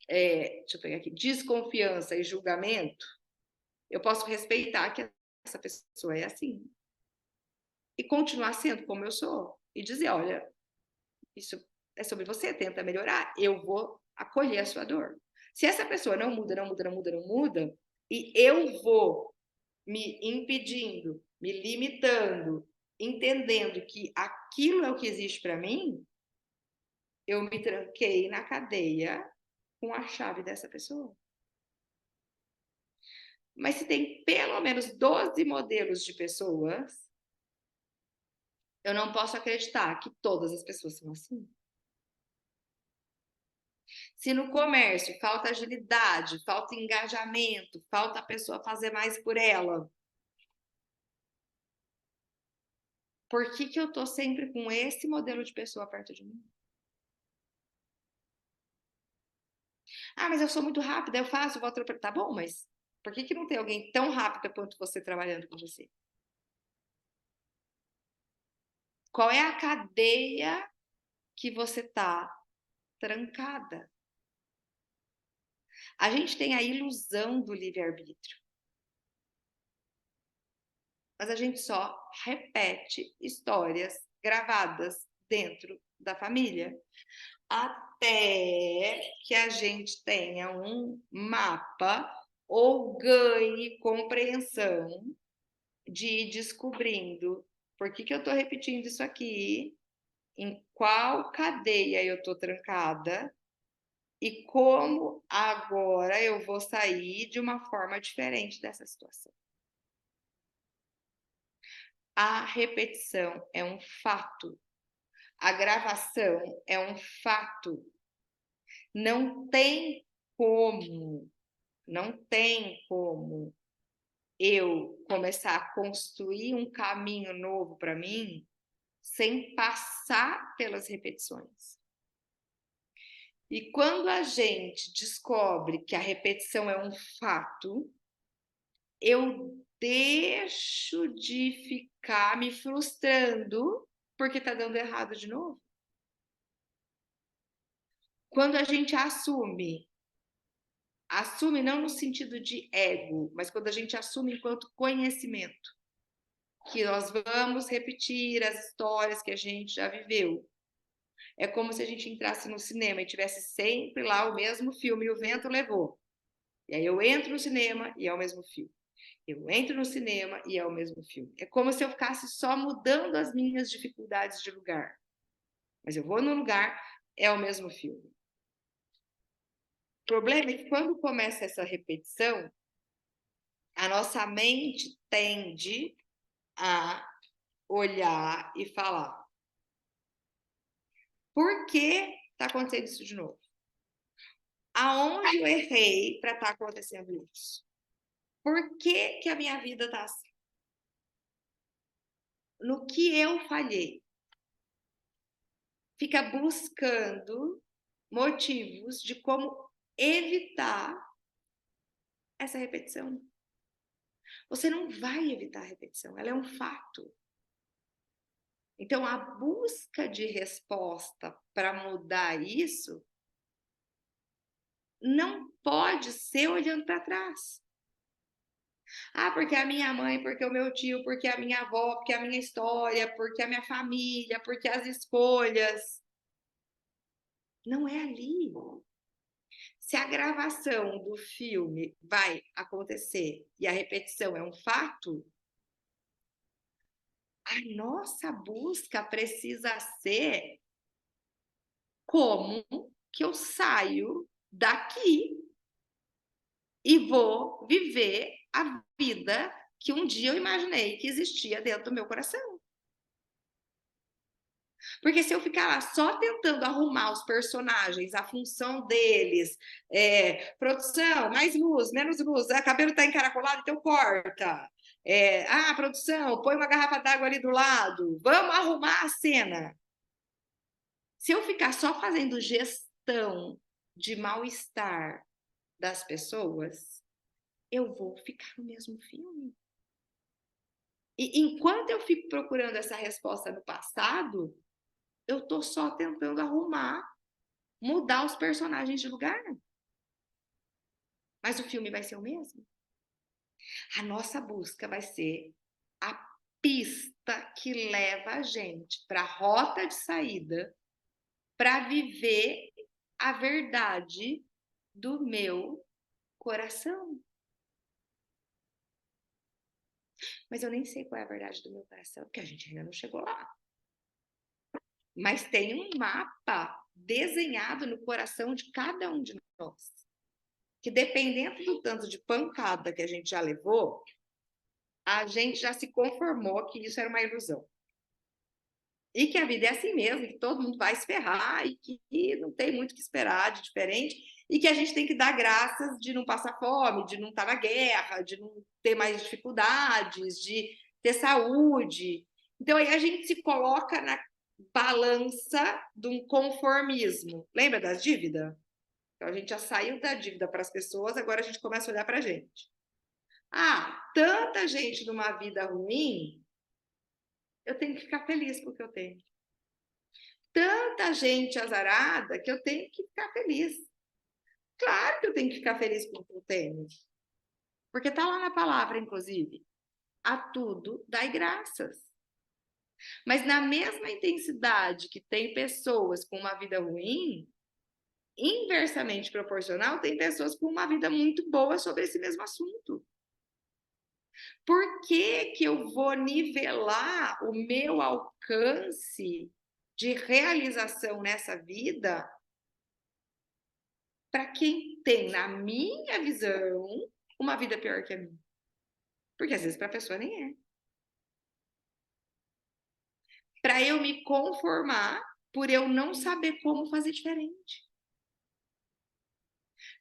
deixa eu pegar aqui, desconfiança e julgamento, eu posso respeitar que essa pessoa é assim. E continuar sendo como eu sou. E dizer, olha, isso é sobre você, tenta melhorar, eu vou acolher a sua dor. Se essa pessoa não muda, não muda, não muda, não muda, e eu vou me impedindo, me limitando, entendendo que aquilo é o que existe para mim, eu me tranquei na cadeia com a chave dessa pessoa. Mas se tem pelo menos 12 modelos de pessoas, eu não posso acreditar que todas as pessoas são assim. Se no comércio falta agilidade, falta engajamento, falta a pessoa fazer mais por ela, por que eu estou sempre com esse modelo de pessoa perto de mim? Ah, mas eu sou muito rápida, eu faço, vou atropelar. Tá bom, mas por que não tem alguém tão rápida quanto você trabalhando com você? Qual é a cadeia que você está trancada? A gente tem a ilusão do livre-arbítrio, mas a gente só repete histórias gravadas dentro da família, até que a gente tenha um mapa ou ganhe compreensão de ir descobrindo por que eu estou repetindo isso aqui, em qual cadeia eu estou trancada e como agora eu vou sair de uma forma diferente dessa situação. A repetição é um fato. A gravação é um fato. Não tem como, não tem como eu começar a construir um caminho novo para mim sem passar pelas repetições. E quando a gente descobre que a repetição é um fato, eu deixo de ficar me frustrando porque tá dando errado de novo. Quando a gente assume não no sentido de ego, mas quando a gente assume enquanto conhecimento, que nós vamos repetir as histórias que a gente já viveu. É como se a gente entrasse no cinema e tivesse sempre lá o mesmo filme e o vento levou. E aí eu entro no cinema e é o mesmo filme. Eu entro no cinema e é o mesmo filme. É como se eu ficasse só mudando as minhas dificuldades de lugar. Mas eu vou no lugar, é o mesmo filme. O problema é que quando começa essa repetição, a nossa mente tende a olhar e falar: por que está acontecendo isso de novo? Aonde eu errei para estar acontecendo isso? Por que, que a minha vida está assim? No que eu falhei? Fica buscando motivos de como evitar essa repetição. Você não vai evitar a repetição, ela é um fato. Então, a busca de resposta para mudar isso não pode ser olhando para trás. Ah, porque a minha mãe, porque o meu tio, porque a minha avó, porque a minha história, porque a minha família, porque as escolhas. Não é ali. Se a gravação do filme vai acontecer e a repetição é um fato, a nossa busca precisa ser como que eu saio daqui e vou viver a vida que um dia eu imaginei que existia dentro do meu coração. Porque se eu ficar lá só tentando arrumar os personagens, a função deles, produção, mais luz, menos luz, cabelo está encaracolado, então corta. Produção, põe uma garrafa d'água ali do lado, vamos arrumar a cena. Se eu ficar só fazendo gestão de mal-estar das pessoas, eu vou ficar no mesmo filme. E enquanto eu fico procurando essa resposta no passado, eu estou só tentando arrumar, mudar os personagens de lugar. Mas o filme vai ser o mesmo. A nossa busca vai ser a pista que leva a gente para a rota de saída para viver a verdade do meu coração. Mas eu nem sei qual é a verdade do meu coração, porque a gente ainda não chegou lá. Mas tem um mapa desenhado no coração de cada um de nós. Que dependendo do tanto de pancada que a gente já levou, a gente já se conformou que isso era uma ilusão. E que a vida é assim mesmo, que todo mundo vai se ferrar e que não tem muito o que esperar de diferente e que a gente tem que dar graças de não passar fome, de não estar na guerra, de não ter mais dificuldades, de ter saúde. Então aí a gente se coloca na balança de um conformismo. Lembra das dívidas? Então a gente já saiu da dívida para as pessoas, agora a gente começa a olhar para a gente. Tanta gente numa vida ruim, eu tenho que ficar feliz com o que eu tenho. Tanta gente azarada que eu tenho que ficar feliz. Claro que eu tenho que ficar feliz com o que eu tenho. Porque está lá na palavra, inclusive. A tudo dai graças. Mas na mesma intensidade que tem pessoas com uma vida ruim, inversamente proporcional, tem pessoas com uma vida muito boa sobre esse mesmo assunto. Por que que eu vou nivelar o meu alcance de realização nessa vida para quem tem, na minha visão, uma vida pior que a minha? Porque às vezes para a pessoa nem é. Para eu me conformar por eu não saber como fazer diferente.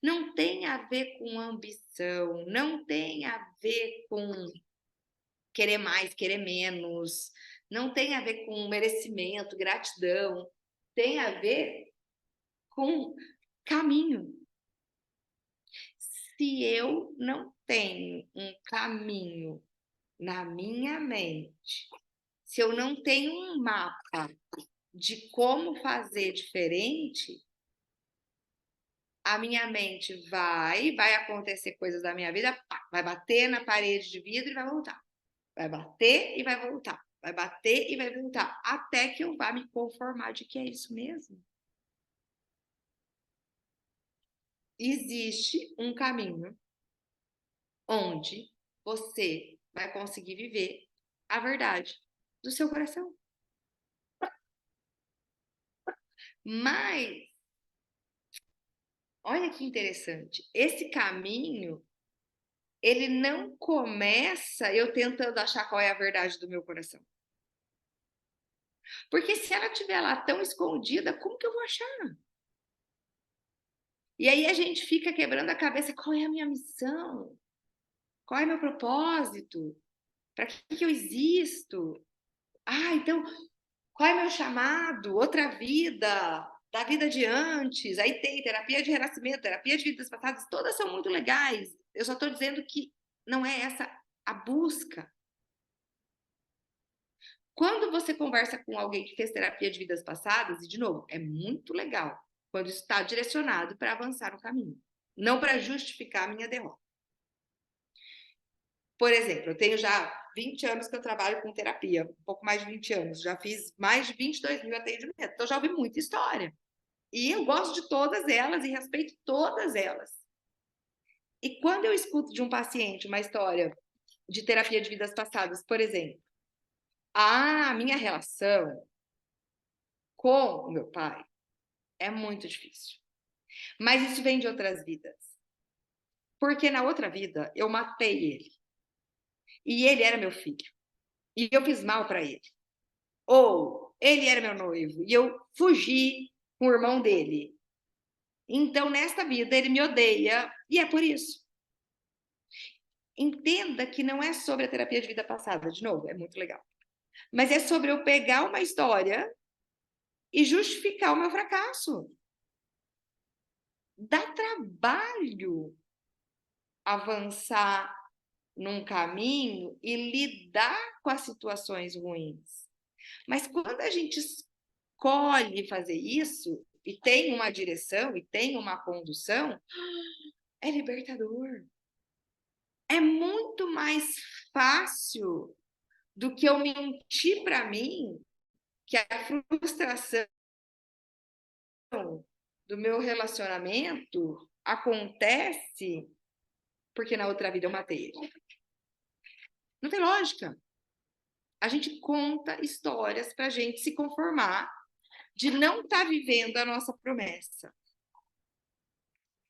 Não tem a ver com ambição, não tem a ver com querer mais, querer menos, não tem a ver com merecimento, gratidão, tem a ver com caminho. Se eu não tenho um caminho na minha mente, se eu não tenho um mapa de como fazer diferente, a minha mente vai acontecer coisas da minha vida, pá, vai bater na parede de vidro e vai voltar. Vai bater e vai voltar. Vai bater e vai voltar. Até que eu vá me conformar de que é isso mesmo. Existe um caminho onde você vai conseguir viver a verdade do seu coração. Mas, olha que interessante, esse caminho, ele não começa eu tentando achar qual é a verdade do meu coração. Porque se ela estiver lá tão escondida, como que eu vou achar? E aí a gente fica quebrando a cabeça, qual é a minha missão? Qual é meu propósito? Para que eu existo? Ah, então, qual é meu chamado? Outra vida, da vida de antes. Aí tem terapia de renascimento, terapia de vidas passadas, todas são muito legais. Eu só estou dizendo que não é essa a busca. Quando você conversa com alguém que fez terapia de vidas passadas, e de novo, é muito legal quando está direcionado para avançar no caminho, não para justificar a minha derrota. Por exemplo, eu tenho já 20 anos que eu trabalho com terapia, um pouco mais de 20 anos, já fiz mais de 22 mil atendimentos, então já ouvi muita história. E eu gosto de todas elas e respeito todas elas. E quando eu escuto de um paciente uma história de terapia de vidas passadas, por exemplo, a minha relação com o meu pai é muito difícil. Mas isso vem de outras vidas. Porque na outra vida eu matei ele. E ele era meu filho. E eu fiz mal para ele. Ou ele era meu noivo e eu fugi com o irmão dele. Então, nesta vida, ele me odeia e é por isso. Entenda que não é sobre a terapia de vida passada, de novo, é muito legal. Mas é sobre eu pegar uma história e justificar o meu fracasso. Dá trabalho avançar num caminho e lidar com as situações ruins. Mas quando a gente escolhe fazer isso, e tem uma direção, e tem uma condução, é libertador. É muito mais fácil do que eu mentir para mim que a frustração do meu relacionamento acontece porque na outra vida eu matei ele. Não tem lógica. A gente conta histórias para a gente se conformar de não estar vivendo a nossa promessa.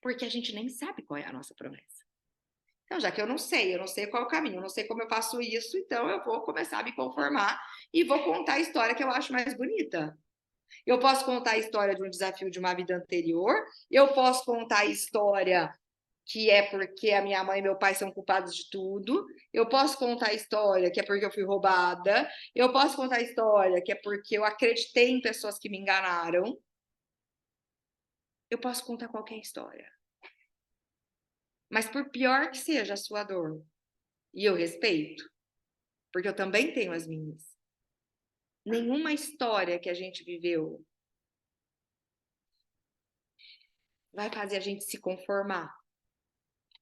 Porque a gente nem sabe qual é a nossa promessa. Então, já que eu não sei qual é o caminho, eu não sei como eu faço isso, então eu vou começar a me conformar e vou contar a história que eu acho mais bonita. Eu posso contar a história de um desafio de uma vida anterior, eu posso contar a história que é porque a minha mãe e meu pai são culpados de tudo, eu posso contar a história que é porque eu fui roubada, eu posso contar a história que é porque eu acreditei em pessoas que me enganaram. Eu posso contar qualquer história. Mas por pior que seja a sua dor, e eu respeito, porque eu também tenho as minhas. nenhuma história que a gente viveu vai fazer a gente se conformar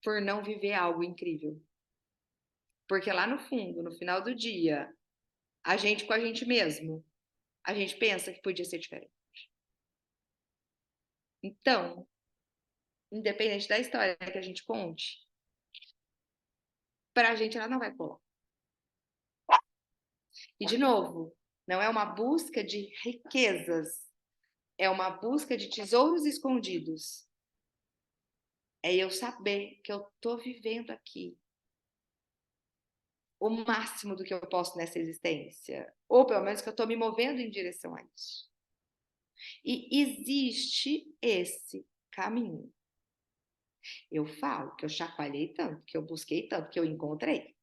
por não viver algo incrível. Porque lá no fundo, no final do dia, a gente com a gente mesmo, a gente pensa que podia ser diferente. Então, independente da história que a gente conte, pra gente ela não vai colar. E de novo, não é uma busca de riquezas, é uma busca de tesouros escondidos. É eu saber que eu tô vivendo aqui o máximo do que eu posso nessa existência, ou pelo menos que eu tô me movendo em direção a isso. E existe esse caminho. Eu falo que eu chacoalhei tanto, que eu busquei tanto, que eu encontrei.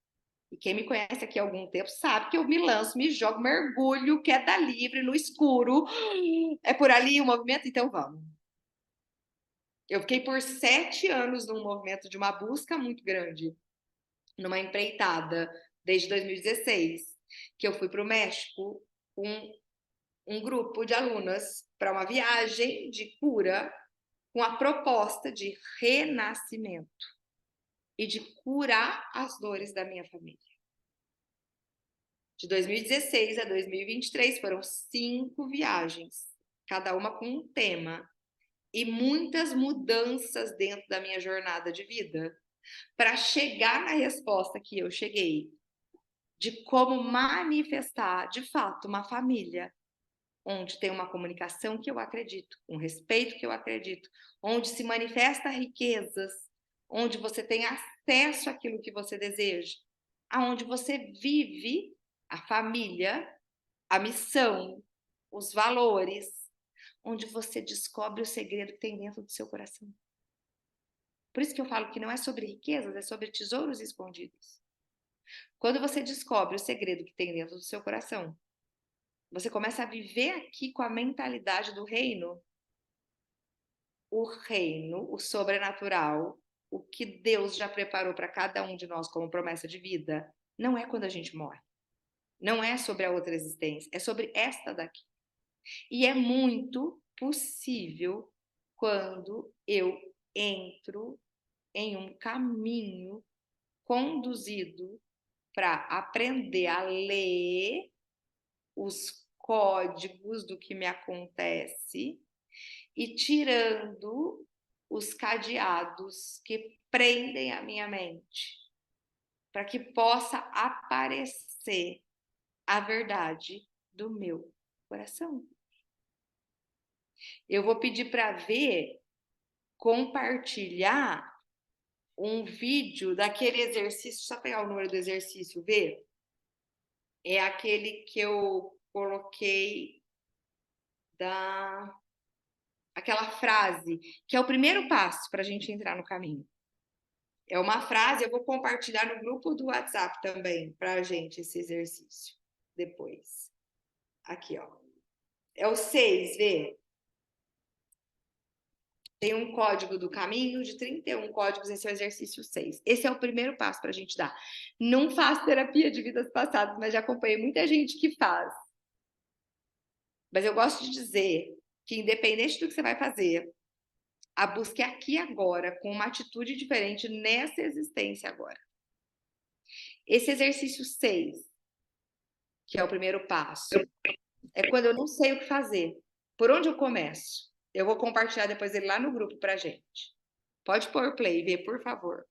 E quem me conhece aqui há algum tempo sabe que eu me lanço, me jogo, mergulho, queda livre, no escuro. É por ali o movimento? Então vamos. Eu fiquei por 7 anos num movimento de uma busca muito grande, numa empreitada, desde 2016, que eu fui para o México com um grupo de alunas para uma viagem de cura com a proposta de renascimento e de curar as dores da minha família. De 2016 a 2023 foram 5 viagens, cada uma com um tema, e muitas mudanças dentro da minha jornada de vida, para chegar na resposta que eu cheguei, de como manifestar, de fato, uma família onde tem uma comunicação que eu acredito, um respeito que eu acredito, onde se manifesta riquezas, onde você tem acesso àquilo que você deseja, aonde você vive a família, a missão, os valores, onde você descobre o segredo que tem dentro do seu coração. Por isso que eu falo que não é sobre riquezas, é sobre tesouros escondidos. Quando você descobre o segredo que tem dentro do seu coração, você começa a viver aqui com a mentalidade do reino. O reino, o sobrenatural, o que Deus já preparou para cada um de nós como promessa de vida, não é quando a gente morre. Não é sobre a outra existência, é sobre esta daqui. E é muito possível quando eu entro em um caminho conduzido para aprender a ler os códigos do que me acontece e tirando os cadeados que prendem a minha mente, para que possa aparecer a verdade do meu coração. Eu vou pedir para ver, compartilhar um vídeo daquele exercício, só pegar o número do exercício, ver. É aquele que eu coloquei da aquela frase, que é o primeiro passo para a gente entrar no caminho. É uma frase, eu vou compartilhar no grupo do WhatsApp também para a gente esse exercício depois. Aqui, ó. É o 6, vê? Tem um código do caminho de 31 códigos, esse é o exercício 6. Esse é o primeiro passo para a gente dar. Não faço terapia de vidas passadas, mas já acompanhei muita gente que faz. Mas eu gosto de dizer que, independente do que você vai fazer, a busca é aqui agora, com uma atitude diferente nessa existência agora. Esse exercício 6, que é o primeiro passo, é quando eu não sei o que fazer. Por onde eu começo? Eu vou compartilhar depois ele lá no grupo pra gente. Pode pôr play, Vê, por favor.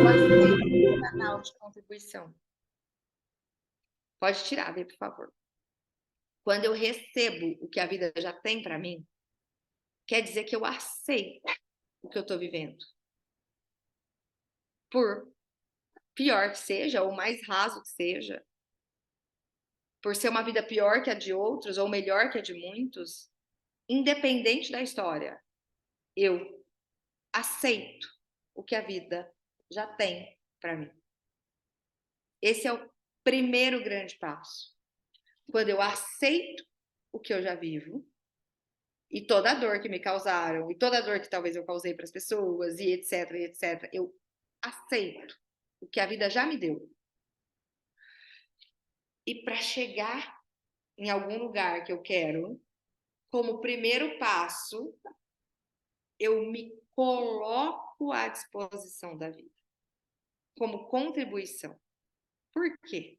Eu aceito o canal de contribuição. Pode tirar, Vê, por favor. Quando eu recebo o que a vida já tem para mim, quer dizer que eu aceito o que eu estou vivendo. Por pior que seja, ou mais raso que seja, por ser uma vida pior que a de outros, ou melhor que a de muitos, independente da história, eu aceito o que a vida já tem para mim. Esse é o primeiro grande passo. Quando eu aceito o que eu já vivo, e toda a dor que me causaram, e toda a dor que talvez eu causei para as pessoas, e etc, e etc. Eu aceito o que a vida já me deu. E para chegar em algum lugar que eu quero, como primeiro passo, eu me coloco à disposição da vida, como contribuição. Por quê?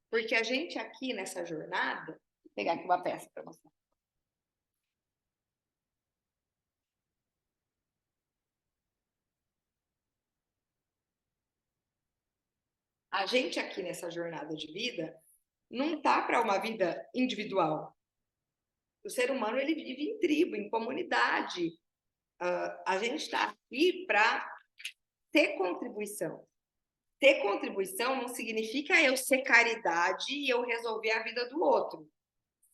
Porque a gente aqui nessa jornada, vou pegar aqui uma peça para mostrar. A gente aqui nessa jornada de vida não tá para uma vida individual. O ser humano ele vive em tribo, em comunidade. A gente está aqui para ter contribuição. Ter contribuição não significa eu ser caridade e eu resolver a vida do outro.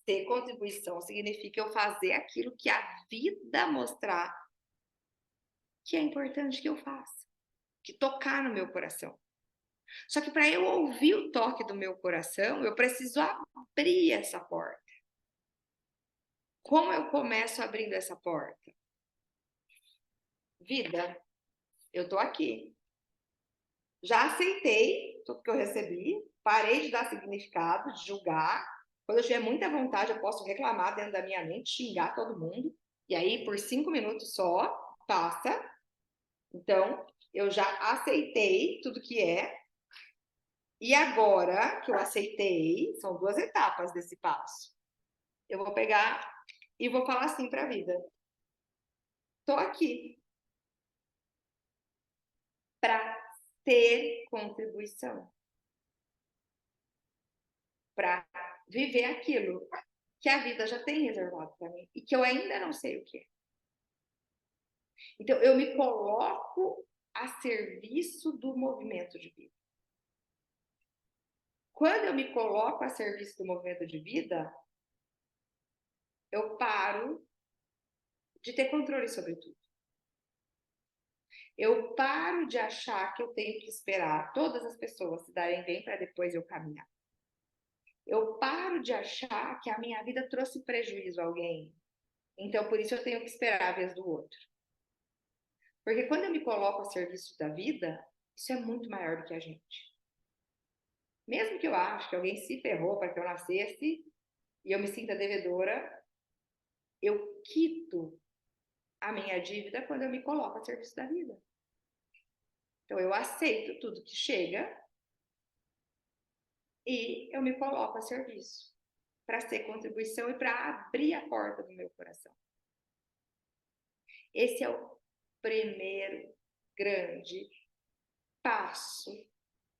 Ter contribuição significa eu fazer aquilo que a vida mostrar que é importante que eu faça, que tocar no meu coração. Só que para eu ouvir o toque do meu coração, eu preciso abrir essa porta. Como eu começo abrindo essa porta? Vida, eu tô aqui. Já aceitei tudo que eu recebi, parei de dar significado, de julgar. Quando eu tiver muita vontade, eu posso reclamar dentro da minha mente, xingar todo mundo. E aí, por 5 minutos só, passa. Então, eu já aceitei tudo que é. E agora que eu aceitei, são 2 etapas desse passo. Eu vou pegar e vou falar assim para a vida. Tô aqui para ter contribuição, para viver aquilo que a vida já tem reservado para mim e que eu ainda não sei o que é. Então, eu me coloco a serviço do movimento de vida. Quando eu me coloco a serviço do movimento de vida, eu paro de ter controle sobre tudo. Eu paro de achar que eu tenho que esperar todas as pessoas se darem bem para depois eu caminhar. Eu paro de achar que a minha vida trouxe prejuízo a alguém. Então, por isso eu tenho que esperar a vez do outro. Porque quando eu me coloco a serviço da vida, isso é muito maior do que a gente. Mesmo que eu ache que alguém se ferrou para que eu nascesse e eu me sinta devedora, eu quito a minha dívida quando eu me coloco a serviço da vida. Então, eu aceito tudo que chega e eu me coloco a serviço para ser contribuição e para abrir a porta do meu coração. Esse é o primeiro grande passo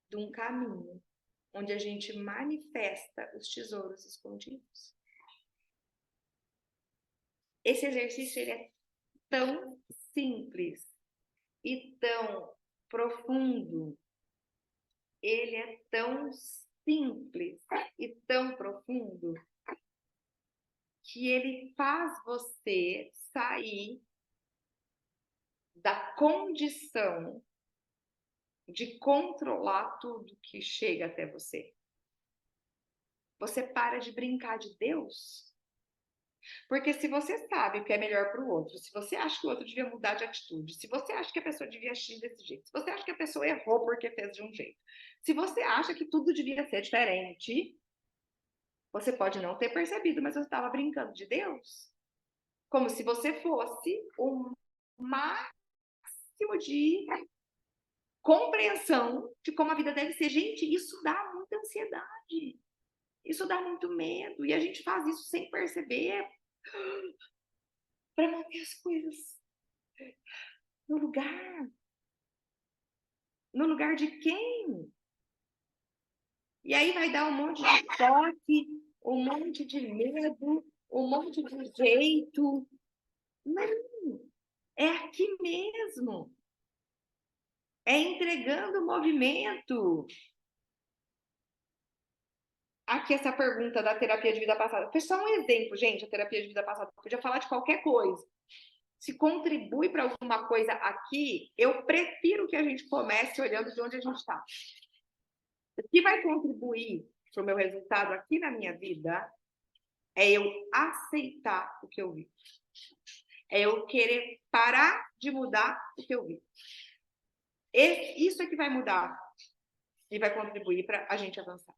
de um caminho onde a gente manifesta os tesouros escondidos. Esse exercício ele é tão simples e tão profundo. Ele é tão simples e tão profundo que ele faz você sair da condição de controlar tudo que chega até você. Você para de brincar de Deus. Porque se você sabe o que é melhor para o outro, se você acha que o outro devia mudar de atitude, se você acha que a pessoa devia agir desse jeito, se você acha que a pessoa errou porque fez de um jeito, se você acha que tudo devia ser diferente, você pode não ter percebido, mas você estava brincando de Deus. Como se você fosse o máximo de compreensão de como a vida deve ser. Gente, isso dá muita ansiedade. Isso dá muito medo. E a gente faz isso sem perceber para manter as coisas no lugar. No lugar de quem? E aí vai dar um monte de toque, um monte de medo, um monte de jeito. Não, é aqui mesmo. É entregando o movimento. Aqui essa pergunta da terapia de vida passada. Foi só um exemplo, gente, a terapia de vida passada. Podia falar de qualquer coisa. Se contribui para alguma coisa aqui, eu prefiro que a gente comece olhando de onde a gente está. O que vai contribuir para o meu resultado aqui na minha vida É eu aceitar o que eu vi. É eu querer parar de mudar o que eu vi. Isso é que vai mudar e vai contribuir para a gente avançar.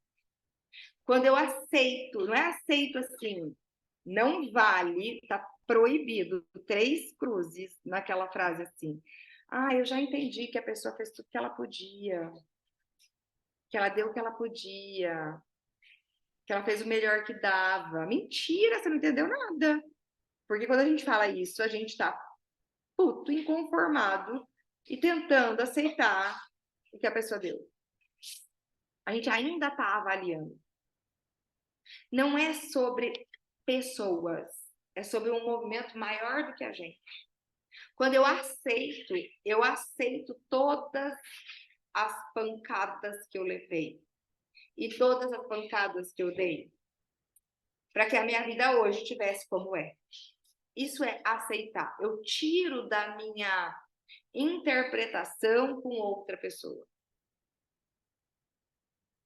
Quando eu aceito, não é aceito assim, não vale, tá proibido, 3 cruzes naquela frase assim. Ah, eu já entendi que a pessoa fez tudo que ela podia, que ela deu o que ela podia, que ela fez o melhor que dava. Mentira, você não entendeu nada. Porque quando a gente fala isso, a gente tá puto, inconformado e tentando aceitar o que a pessoa deu. A gente ainda tá avaliando. Não é sobre pessoas, é sobre um movimento maior do que a gente. Quando eu aceito todas as pancadas que eu levei e todas as pancadas que eu dei para que a minha vida hoje tivesse como é. Isso é aceitar. Eu tiro da minha interpretação com outra pessoa.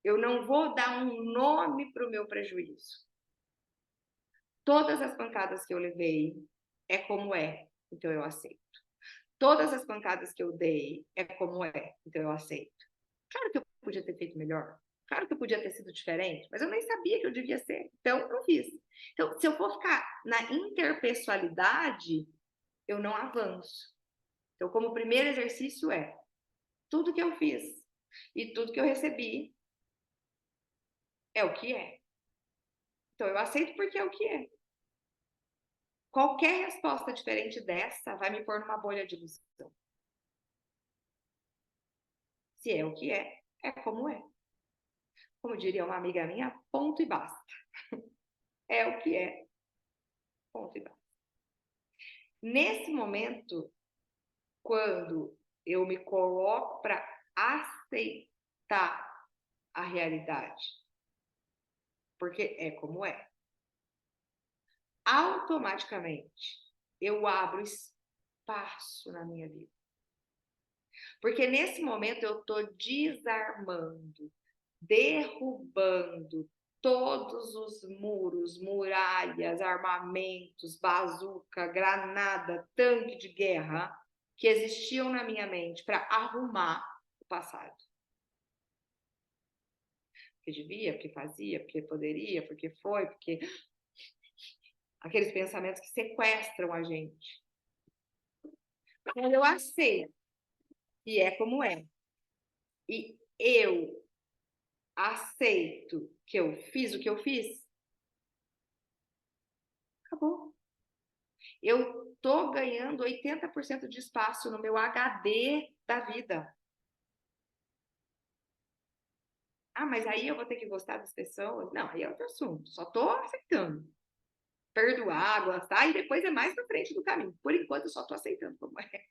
Eu não vou dar um nome para o meu prejuízo. Todas as pancadas que eu levei é como é, então eu aceito. Todas as pancadas que eu dei é como é, então eu aceito. Claro que eu podia ter feito melhor. Claro que eu podia ter sido diferente, mas eu nem sabia que eu devia ser, então eu fiz. Então, se eu for ficar na interpessoalidade, eu não avanço. Então, como primeiro exercício é tudo que eu fiz e tudo que eu recebi é o que é. Então, eu aceito porque é o que é. Qualquer resposta diferente dessa vai me pôr numa bolha de ilusão. Se é o que é como é. Como diria uma amiga minha, ponto e basta. É o que é, ponto e basta. Nesse momento, quando eu me coloco para aceitar a realidade, porque é como é, automaticamente eu abro espaço na minha vida. Porque nesse momento eu estou desarmando, derrubando todos os muros, muralhas, armamentos, bazuca, granada, tanque de guerra que existiam na minha mente para arrumar o passado. Porque devia, porque fazia, porque poderia, porque foi, porque aqueles pensamentos que sequestram a gente. Quando eu aceito e é como é, e eu aceito que eu fiz o que eu fiz, acabou. Eu tô ganhando 80% de espaço no meu HD da vida. Ah, mas aí eu vou ter que gostar das pessoas? Não, aí é outro assunto. Só tô aceitando. Perdoar, gostar, e depois é mais pra frente do caminho. Por enquanto, eu só tô aceitando como é.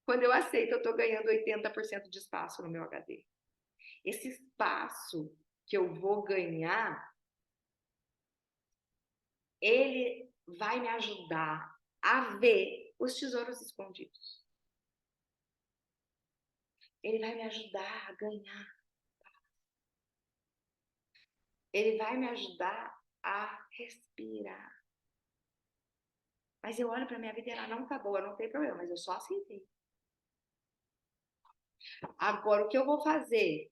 Quando eu aceito, eu tô ganhando 80% de espaço no meu HD. Esse espaço que eu vou ganhar, ele vai me ajudar a ver os tesouros escondidos. Ele vai me ajudar a ganhar. Ele vai me ajudar a respirar. Mas eu olho para minha vida e ela não tá boa, não tem problema, mas eu só aceitei. Agora, o que eu vou fazer?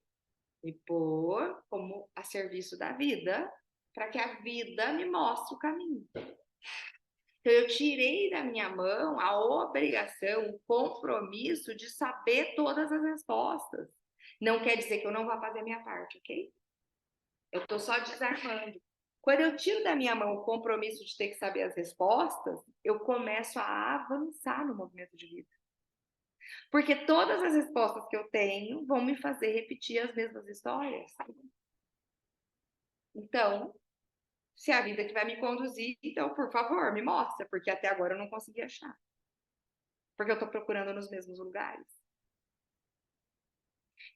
Me pôr como a serviço da vida, para que a vida me mostre o caminho. Então, eu tirei da minha mão a obrigação, o compromisso de saber todas as respostas. Não quer dizer que eu não vá fazer a minha parte, ok? Eu estou só desarmando. Quando eu tiro da minha mão o compromisso de ter que saber as respostas, eu começo a avançar no movimento de vida. Porque todas as respostas que eu tenho vão me fazer repetir as mesmas histórias. Então, se é a vida que vai me conduzir, então, por favor, me mostra, porque até agora eu não consegui achar. Porque eu estou procurando nos mesmos lugares.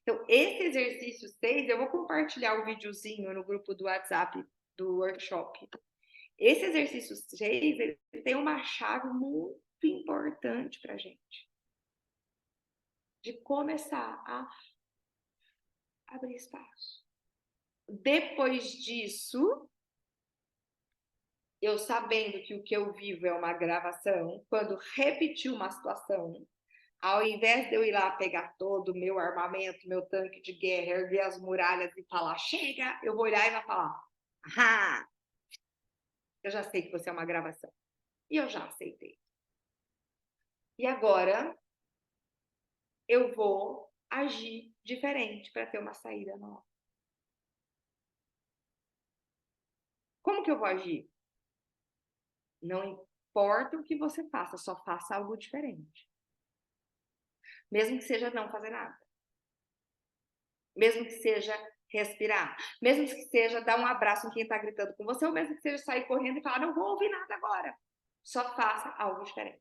Então, esse exercício 6, eu vou compartilhar o videozinho no grupo do WhatsApp do workshop. Esse exercício 6, ele tem uma chave muito importante para a gente. De começar a abrir espaço. Depois disso, eu sabendo que o que eu vivo é uma gravação, quando repetir uma situação, ao invés de eu ir lá pegar todo o meu armamento, meu tanque de guerra, erguer as muralhas e falar, chega, eu vou olhar e vou falar, ah, eu já sei que você é uma gravação. E eu já aceitei. E agora, eu vou agir diferente para ter uma saída nova. Como que eu vou agir? Não importa o que você faça, só faça algo diferente. Mesmo que seja não fazer nada. Mesmo que seja respirar. Mesmo que seja dar um abraço em quem está gritando com você, ou mesmo que seja sair correndo e falar, não vou ouvir nada agora. Só faça algo diferente.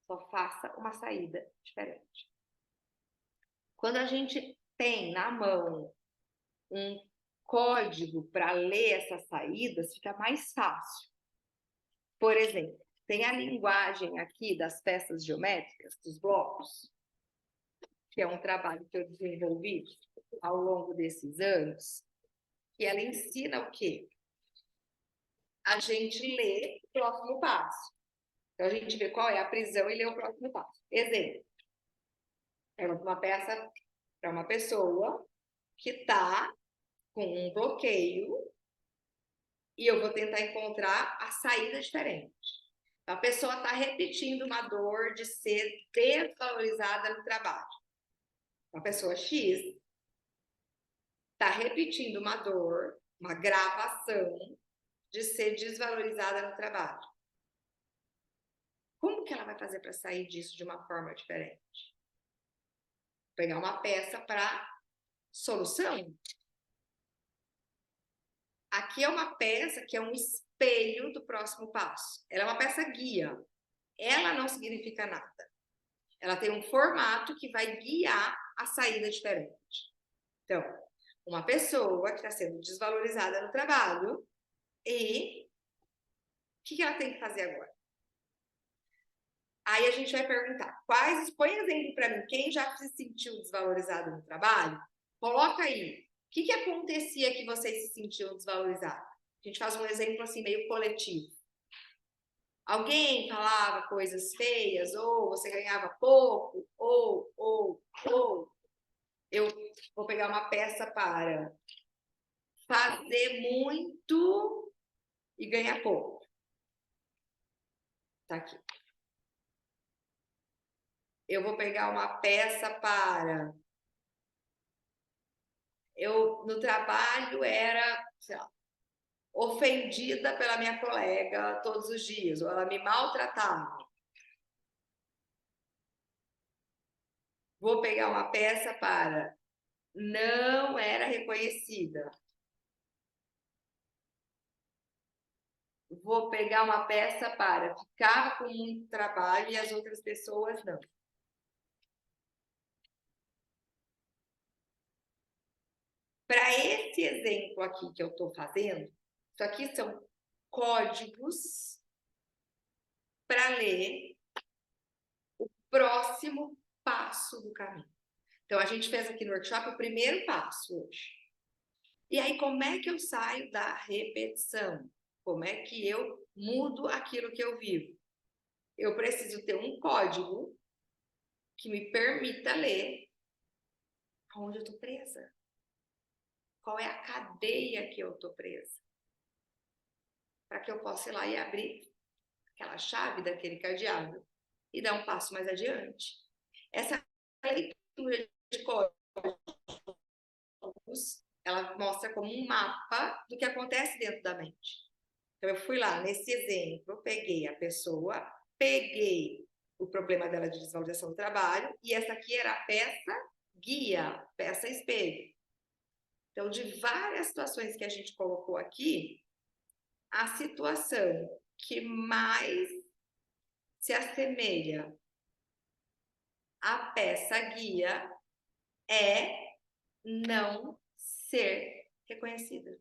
Só faça uma saída diferente. Quando a gente tem na mão um código para ler essas saídas, fica mais fácil. Por exemplo, tem a linguagem aqui das peças geométricas, dos blocos, que é um trabalho que eu desenvolvi ao longo desses anos, e ela ensina o quê? A gente lê o próximo passo. Então, a gente vê qual é a prisão e lê o próximo passo. Exemplo, é uma peça para uma pessoa que está com um bloqueio e eu vou tentar encontrar a saída diferente. A pessoa está repetindo uma dor de ser desvalorizada no trabalho. Uma pessoa X está repetindo uma dor, uma gravação de ser desvalorizada no trabalho. Como que ela vai fazer para sair disso de uma forma diferente? Pegar uma peça para solução. Aqui é uma peça que é um espelho do próximo passo. Ela é uma peça guia. Ela não significa nada. Ela tem um formato que vai guiar a saída diferente. Então, uma pessoa que está sendo desvalorizada no trabalho e o que ela tem que fazer agora? Aí a gente vai perguntar, põe exemplo para mim, quem já se sentiu desvalorizado no trabalho, coloca aí, o que acontecia que vocês se sentiam desvalorizados? A gente faz um exemplo assim, meio coletivo. Alguém falava coisas feias, ou você ganhava pouco, ou. Eu vou pegar uma peça para fazer muito e ganhar pouco. Tá aqui. Eu vou pegar uma peça para... Eu, no trabalho, era, sei lá, ofendida pela minha colega todos os dias, ou ela me maltratava. Vou pegar uma peça para não era reconhecida. Vou pegar uma peça para ficava com muito trabalho e as outras pessoas não. Para esse exemplo aqui que eu estou fazendo, isso aqui são códigos para ler o próximo passo do caminho. Então, a gente fez aqui no workshop o primeiro passo hoje. E aí, como é que eu saio da repetição? Como é que eu mudo aquilo que eu vivo? Eu preciso ter um código que me permita ler onde eu estou presa. Qual é a cadeia que eu estou presa? Para que eu possa ir lá e abrir aquela chave daquele cadeado e dar um passo mais adiante. Essa leitura de códigos, ela mostra como um mapa do que acontece dentro da mente. Então, eu fui lá, nesse exemplo, peguei a pessoa, peguei o problema dela de desvalorização do trabalho, e essa aqui era a peça guia, peça espelho. Então, de várias situações que a gente colocou aqui, a situação que mais se assemelha à peça guia é não ser reconhecida.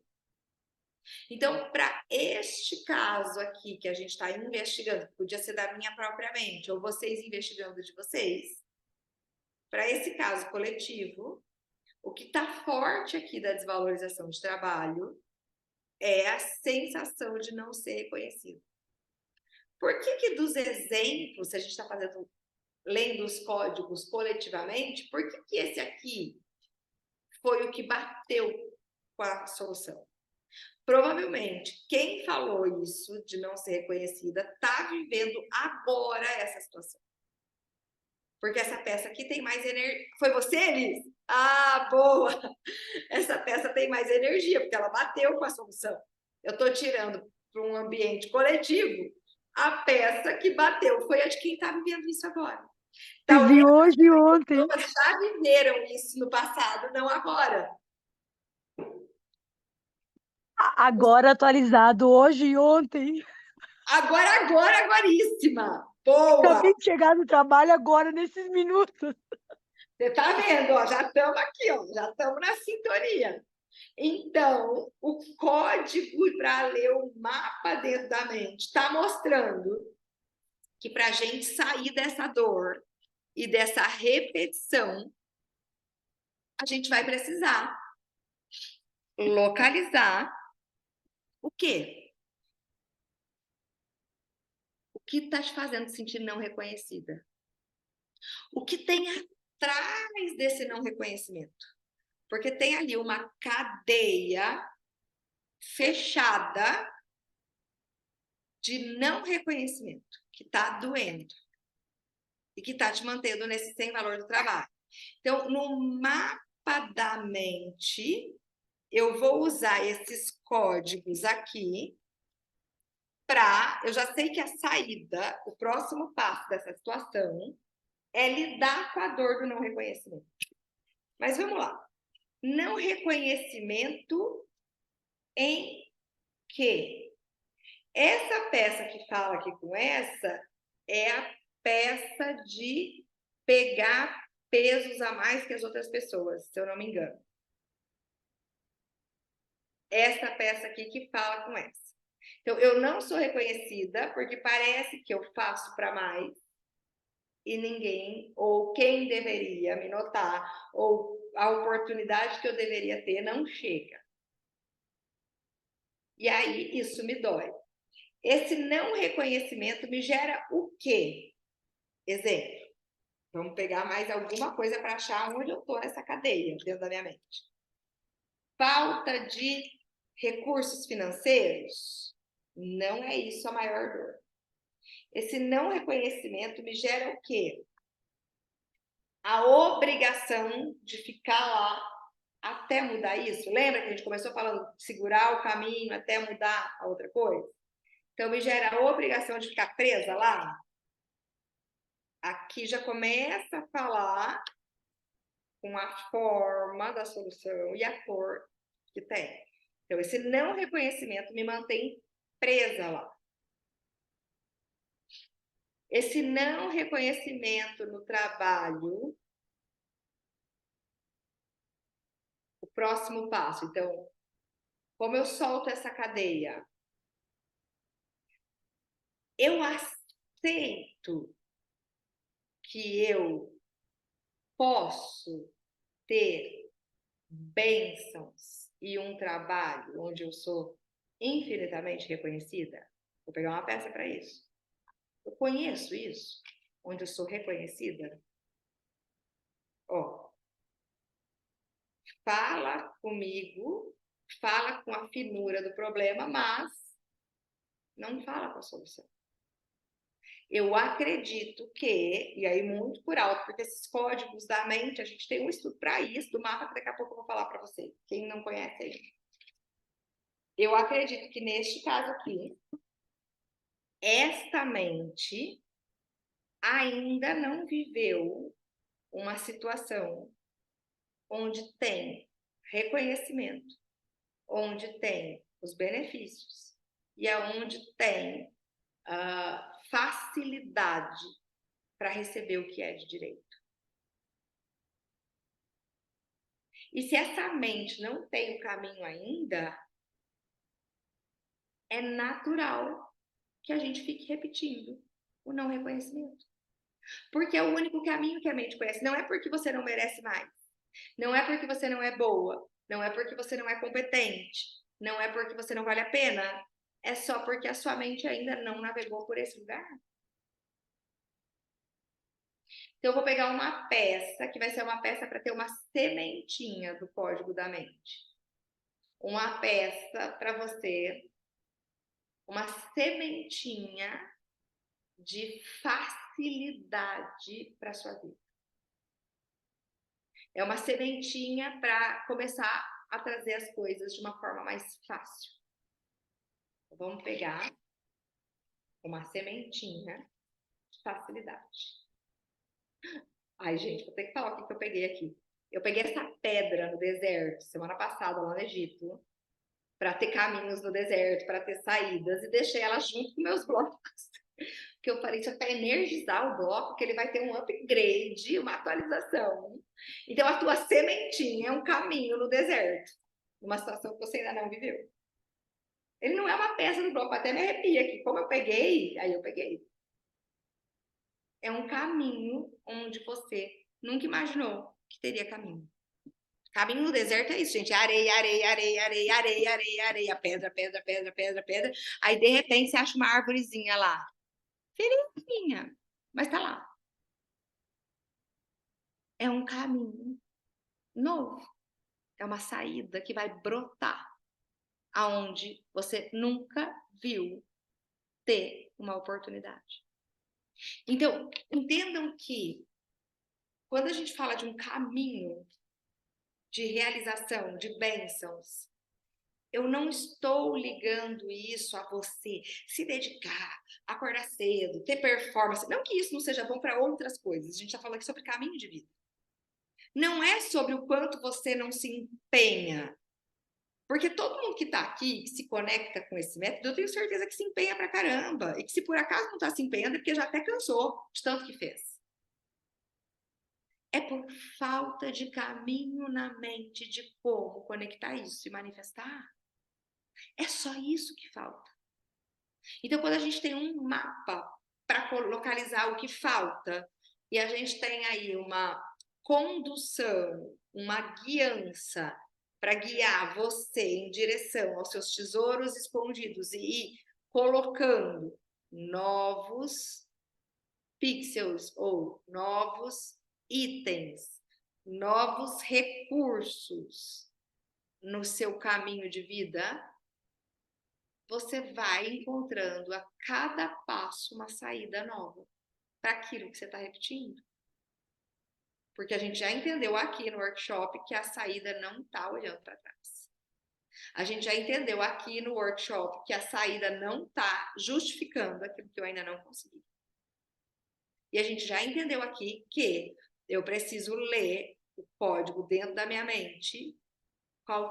Então, para este caso aqui que a gente está investigando, podia ser da minha própria mente, ou vocês investigando de vocês, para esse caso coletivo, o que está forte aqui da desvalorização de trabalho é a sensação de não ser reconhecido. Por que dos exemplos, se a gente está lendo os códigos coletivamente, por que esse aqui foi o que bateu com a solução? Provavelmente, quem falou isso de não ser reconhecida está vivendo agora essa situação. Porque essa peça aqui tem mais energia. Foi você, Elis? Ah, boa! Essa peça tem mais energia, porque ela bateu com a solução. Eu estou tirando para um ambiente coletivo a peça que bateu. Foi a de quem está vivendo isso agora. Vivi Talvez hoje e as ontem. pessoas já viveram isso no passado, não agora. Agora atualizado, hoje e ontem. Agoríssima. Boa! Acabei de chegar no trabalho agora, nesses minutos. Você tá vendo, ó, já estamos aqui, ó, já estamos na sintonia. Então, o código para ler o mapa dentro da mente está mostrando que para a gente sair dessa dor e dessa repetição, a gente vai precisar localizar o quê? O que está te fazendo sentir não reconhecida? O que tem atrás desse não reconhecimento? Porque tem ali uma cadeia fechada de não reconhecimento que está doendo e que está te mantendo nesse sem valor do trabalho. Então, no mapa da mente, eu vou usar esses códigos aqui para... Eu já sei que a saída, o próximo passo dessa situação é lidar com a dor do não reconhecimento. Mas vamos lá. Não reconhecimento em quê? Essa peça que fala aqui com essa é a peça de pegar pesos a mais que as outras pessoas, se eu não me engano. Essa peça aqui que fala com essa. Então, eu não sou reconhecida porque parece que eu faço para mais e ninguém, ou quem deveria me notar, ou a oportunidade que eu deveria ter não chega. E aí, isso me dói. Esse não reconhecimento me gera o quê? Exemplo. Vamos pegar mais alguma coisa para achar onde eu estou nessa cadeia, dentro da minha mente. Falta de recursos financeiros? Não é isso a maior dor. Esse não reconhecimento me gera o quê? A obrigação de ficar lá até mudar isso. Lembra que a gente começou falando de segurar o caminho até mudar a outra coisa? Então, me gera a obrigação de ficar presa lá. Aqui já começa a falar com a forma da solução e a cor que tem. Então, esse não reconhecimento me mantém presa lá. Esse não reconhecimento no trabalho, o próximo passo. Então, como eu solto essa cadeia? Eu aceito que eu posso ter bênçãos e um trabalho onde eu sou infinitamente reconhecida? Vou pegar uma peça para isso. Eu conheço isso, onde eu sou reconhecida. Ó, fala comigo, fala com a finura do problema, mas não fala com a solução. Eu acredito que, e aí muito por alto, porque esses códigos da mente, a gente tem um estudo para isso, do mapa, que daqui a pouco eu vou falar para você, quem não conhece ainda. Eu acredito que neste caso aqui, esta mente ainda não viveu uma situação onde tem reconhecimento, onde tem os benefícios e aonde tem facilidade para receber o que é de direito. E se essa mente não tem o caminho ainda, é natural que a gente fique repetindo o não reconhecimento. Porque é o único caminho que a mente conhece. Não é porque você não merece mais. Não é porque você não é boa. Não é porque você não é competente. Não é porque você não vale a pena, é só porque a sua mente ainda não navegou por esse lugar. Então, eu vou pegar uma peça, que vai ser uma peça para ter uma sementinha do código da mente. Uma peça para você, uma sementinha de facilidade para sua vida. É uma sementinha para começar a trazer as coisas de uma forma mais fácil. Vamos pegar uma sementinha de facilidade. Ai, gente, vou ter que falar o que eu peguei aqui. Eu peguei essa pedra no deserto, semana passada, lá no Egito, para ter caminhos no deserto, para ter saídas, e deixei ela junto com meus blocos. Porque eu falei, isso é para energizar o bloco, que ele vai ter um upgrade, uma atualização. Então, a tua sementinha é um caminho no deserto, numa situação que você ainda não viveu. Ele não é uma peça do bloco, até me arrepia aqui. Como eu peguei, aí eu peguei. É um caminho onde você nunca imaginou que teria caminho. Caminho no deserto é isso, gente. Areia, areia, areia, areia, areia, areia, areia, pedra, pedra, pedra, pedra, pedra. Aí, de repente, você acha uma árvorezinha lá. Ferinha, mas tá lá. É um caminho novo. É uma saída que vai brotar aonde você nunca viu ter uma oportunidade. Então, entendam que quando a gente fala de um caminho de realização, de bênçãos, eu não estou ligando isso a você se dedicar, acordar cedo, ter performance. Não que isso não seja bom para outras coisas. A gente está falando aqui sobre caminho de vida. Não é sobre o quanto você não se empenha. Porque todo mundo que está aqui, que se conecta com esse método, eu tenho certeza que se empenha pra caramba. E que se por acaso não está se empenhando, é porque já até cansou de tanto que fez. É por falta de caminho na mente de como conectar isso e manifestar. É só isso que falta. Então, quando a gente tem um mapa para localizar o que falta, e a gente tem aí uma condução, uma guiança para guiar você em direção aos seus tesouros escondidos e ir colocando novos pixels ou novos itens, novos recursos no seu caminho de vida, você vai encontrando a cada passo uma saída nova para aquilo que você está repetindo. Porque a gente já entendeu aqui no workshop que a saída não está olhando para trás. A gente já entendeu aqui no workshop que a saída não está justificando aquilo que eu ainda não consegui. E a gente já entendeu aqui que eu preciso ler o código dentro da minha mente. Qual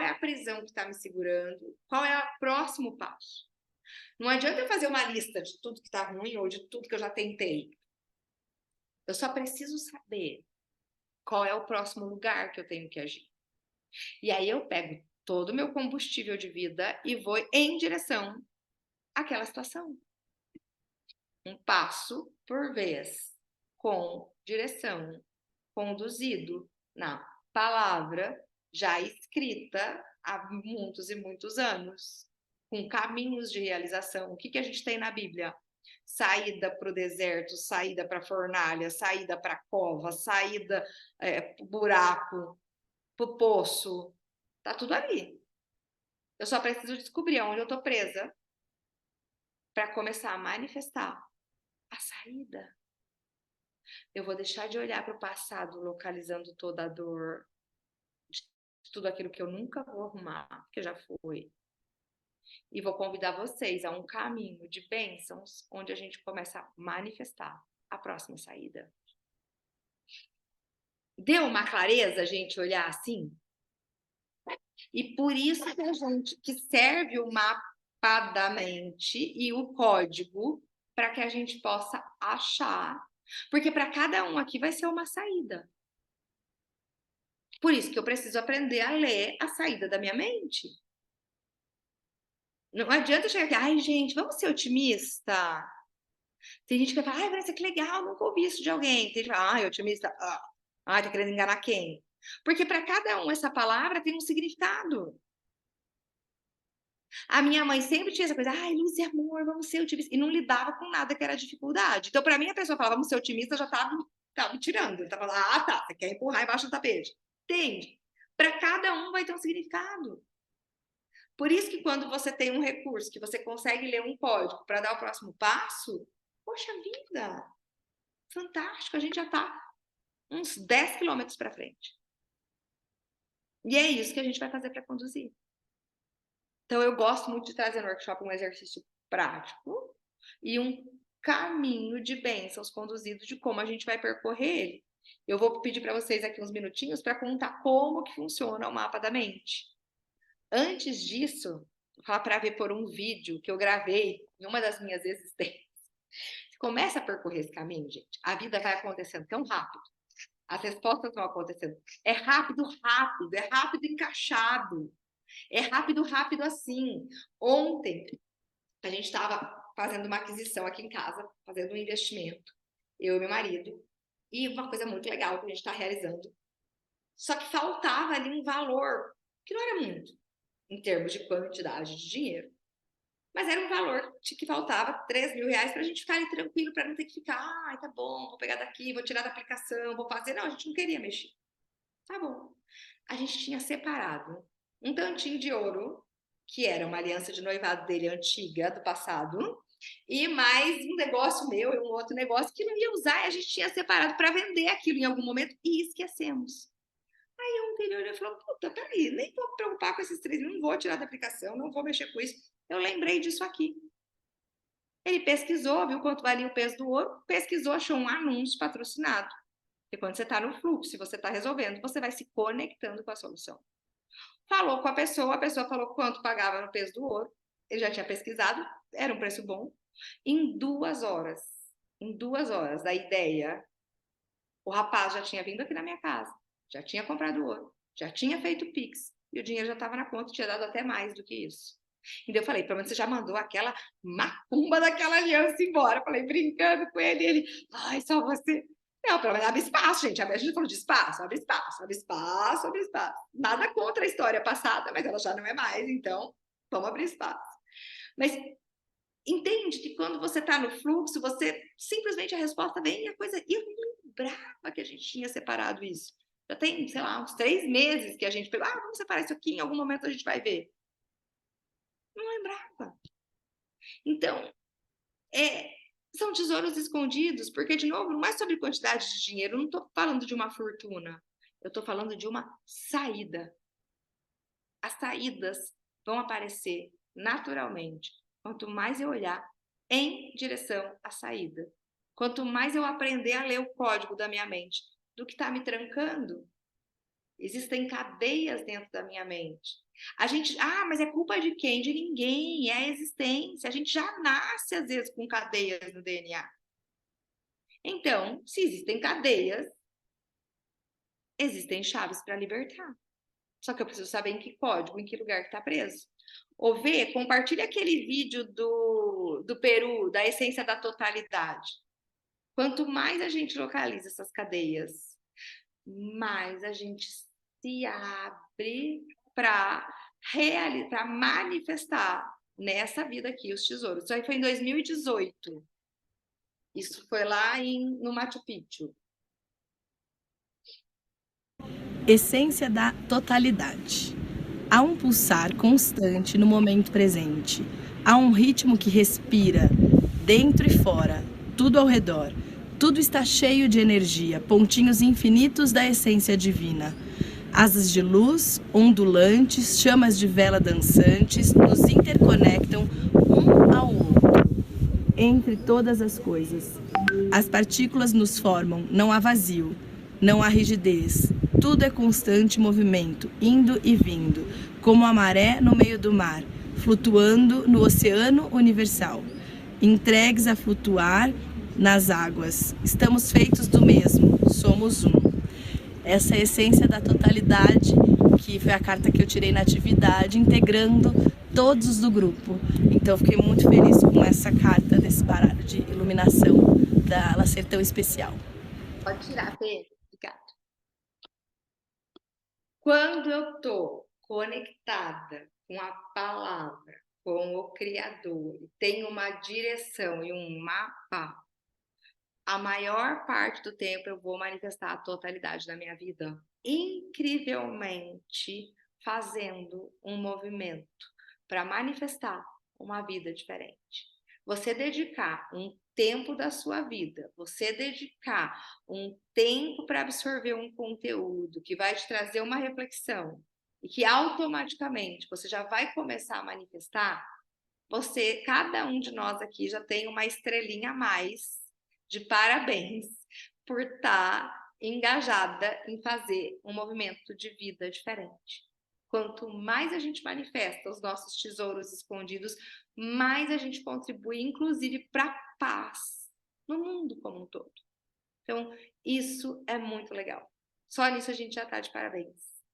é a prisão que está me segurando? Qual é o próximo passo? Não adianta eu fazer uma lista de tudo que está ruim ou de tudo que eu já tentei. Eu só preciso saber qual é o próximo lugar que eu tenho que agir. E aí eu pego todo o meu combustível de vida e vou em direção àquela situação. Um passo por vez, com direção, conduzido na palavra já escrita há muitos e muitos anos, com caminhos de realização. O que a gente tem na Bíblia? Saída para o deserto, saída para a fornalha, saída para a cova, saída para o buraco, para o poço. Tá tudo ali. Eu só preciso descobrir onde eu estou presa para começar a manifestar a saída. Eu vou deixar de olhar para o passado, localizando toda a dor, de tudo aquilo que eu nunca vou arrumar, porque já foi. E vou convidar vocês a um caminho de bênçãos, onde a gente começa a manifestar a próxima saída. Deu uma clareza a gente olhar assim? E por isso que a gente que serve o mapa da mente e o código para que a gente possa achar. Porque para cada um aqui vai ser uma saída. Por isso que eu preciso aprender a ler a saída da minha mente. Não adianta chegar aqui, ai, gente, vamos ser otimista. Tem gente que vai falar, ai, Vanessa, que legal, nunca ouvi isso de alguém. Tem gente que fala, ai, otimista, ai, tá querendo enganar quem? Porque para cada um essa palavra tem um significado. A minha mãe sempre tinha essa coisa, ai, luz e amor, vamos ser otimistas. E não lidava com nada que era dificuldade. Então, para mim, a pessoa falava, vamos ser otimista, já tava me tirando. Ele tava lá, ah, tá, você quer empurrar embaixo do tapete. Entende? Para cada um vai ter um significado. Por isso que quando você tem um recurso, que você consegue ler um código para dar o próximo passo, poxa vida, fantástico, a gente já está uns 10 quilômetros para frente. E é isso que a gente vai fazer para conduzir. Então, eu gosto muito de trazer no workshop um exercício prático e um caminho de bênçãos conduzido de como a gente vai percorrer ele. Eu vou pedir para vocês aqui uns minutinhos para contar como que funciona o mapa da mente. Antes disso, vou falar para ver por um vídeo que eu gravei em uma das minhas existências. Você começa a percorrer esse caminho, gente, a vida vai acontecendo tão rápido. As respostas vão acontecendo. É rápido, rápido, é rápido encaixado. É rápido, rápido assim. Ontem, a gente estava fazendo uma aquisição aqui em casa, fazendo um investimento, eu e meu marido, e uma coisa muito legal que a gente está realizando. Só que faltava ali um valor, que não era muito, em termos de quantidade de dinheiro, mas era um valor que faltava, 3 mil reais, para a gente ficar ali tranquilo, para não ter que ficar, ai, tá bom, vou pegar daqui, vou tirar da aplicação, vou fazer. Não, a gente não queria mexer. Tá bom. A gente tinha separado um tantinho de ouro, que era uma aliança de noivado dele antiga, do passado, e mais um negócio meu e um outro negócio que não ia usar, e a gente tinha separado para vender aquilo em algum momento e esquecemos. Aí ontem ele olhou e falou, puta, peraí, nem vou me preocupar com esses 3 mil, não vou tirar da aplicação, não vou mexer com isso. Eu lembrei disso aqui. Ele pesquisou, viu quanto valia o peso do ouro, pesquisou, achou um anúncio patrocinado. Porque quando você está no fluxo, se você está resolvendo, você vai se conectando com a solução. Falou com a pessoa falou quanto pagava no peso do ouro. Ele já tinha pesquisado, era um preço bom. Em 2 horas da ideia, o rapaz já tinha vindo aqui na minha casa, já tinha comprado ouro, já tinha feito Pix, e o dinheiro já estava na conta, tinha dado até mais do que isso. Então eu falei, pelo menos você já mandou aquela macumba daquela aliança embora. Eu falei, brincando com ele, ele, ai, só você. Não, pelo menos abre espaço, gente. A gente falou de espaço, abre espaço, abre espaço, abre espaço. Nada contra a história passada, mas ela já não é mais, então vamos abrir espaço. Mas entende que quando você está no fluxo, você simplesmente a resposta vem e a coisa. E eu não lembrava que a gente tinha separado isso. Já tem, sei lá, uns 3 meses que a gente pegou, vamos separar isso aqui, em algum momento a gente vai ver. Não lembrava. Então, são tesouros escondidos, porque, de novo, não é sobre quantidade de dinheiro, eu não estou falando de uma fortuna, eu estou falando de uma saída. As saídas vão aparecer naturalmente, quanto mais eu olhar em direção à saída. Quanto mais eu aprender a ler o código da minha mente, do que está me trancando. Existem cadeias dentro da minha mente. A gente, mas é culpa de quem? De ninguém, é a existência. A gente já nasce, às vezes, com cadeias no DNA. Então, se existem cadeias, existem chaves para libertar. Só que eu preciso saber em que código, em que lugar que está preso. Ou ver, compartilha aquele vídeo do Peru, da essência da totalidade. Quanto mais a gente localiza essas cadeias, mais a gente se abre para manifestar nessa vida aqui os tesouros. Isso aí foi em 2018. Isso foi lá no Machu Picchu. Essência da totalidade. Há um pulsar constante no momento presente. Há um ritmo que respira dentro e fora, tudo ao redor. Tudo está cheio de energia, pontinhos infinitos da essência divina. Asas de luz, ondulantes, chamas de vela dançantes nos interconectam um ao outro, entre todas as coisas. As partículas nos formam, não há vazio, não há rigidez. Tudo é constante movimento, indo e vindo, como a maré no meio do mar, flutuando no oceano universal. Entregues a flutuar nas águas. Estamos feitos do mesmo, somos um. Essa é a essência da totalidade, que foi a carta que eu tirei na atividade, integrando todos do grupo. Então, fiquei muito feliz com essa carta desse baralho de iluminação, dela ser tão especial. Pode tirar, Pedro. Obrigada. Quando eu estou conectada com a palavra, com o Criador, e tenho uma direção e um mapa, a maior parte do tempo eu vou manifestar a totalidade da minha vida, incrivelmente fazendo um movimento para manifestar uma vida diferente. Você dedicar um tempo da sua vida, você dedicar um tempo para absorver um conteúdo que vai te trazer uma reflexão e que automaticamente você já vai começar a manifestar, você, cada um de nós aqui já tem uma estrelinha a mais de parabéns por estar engajada em fazer um movimento de vida diferente. Quanto mais a gente manifesta os nossos tesouros escondidos, mais a gente contribui, inclusive, para a paz no mundo como um todo. Então, isso é muito legal. Só nisso a gente já está de parabéns.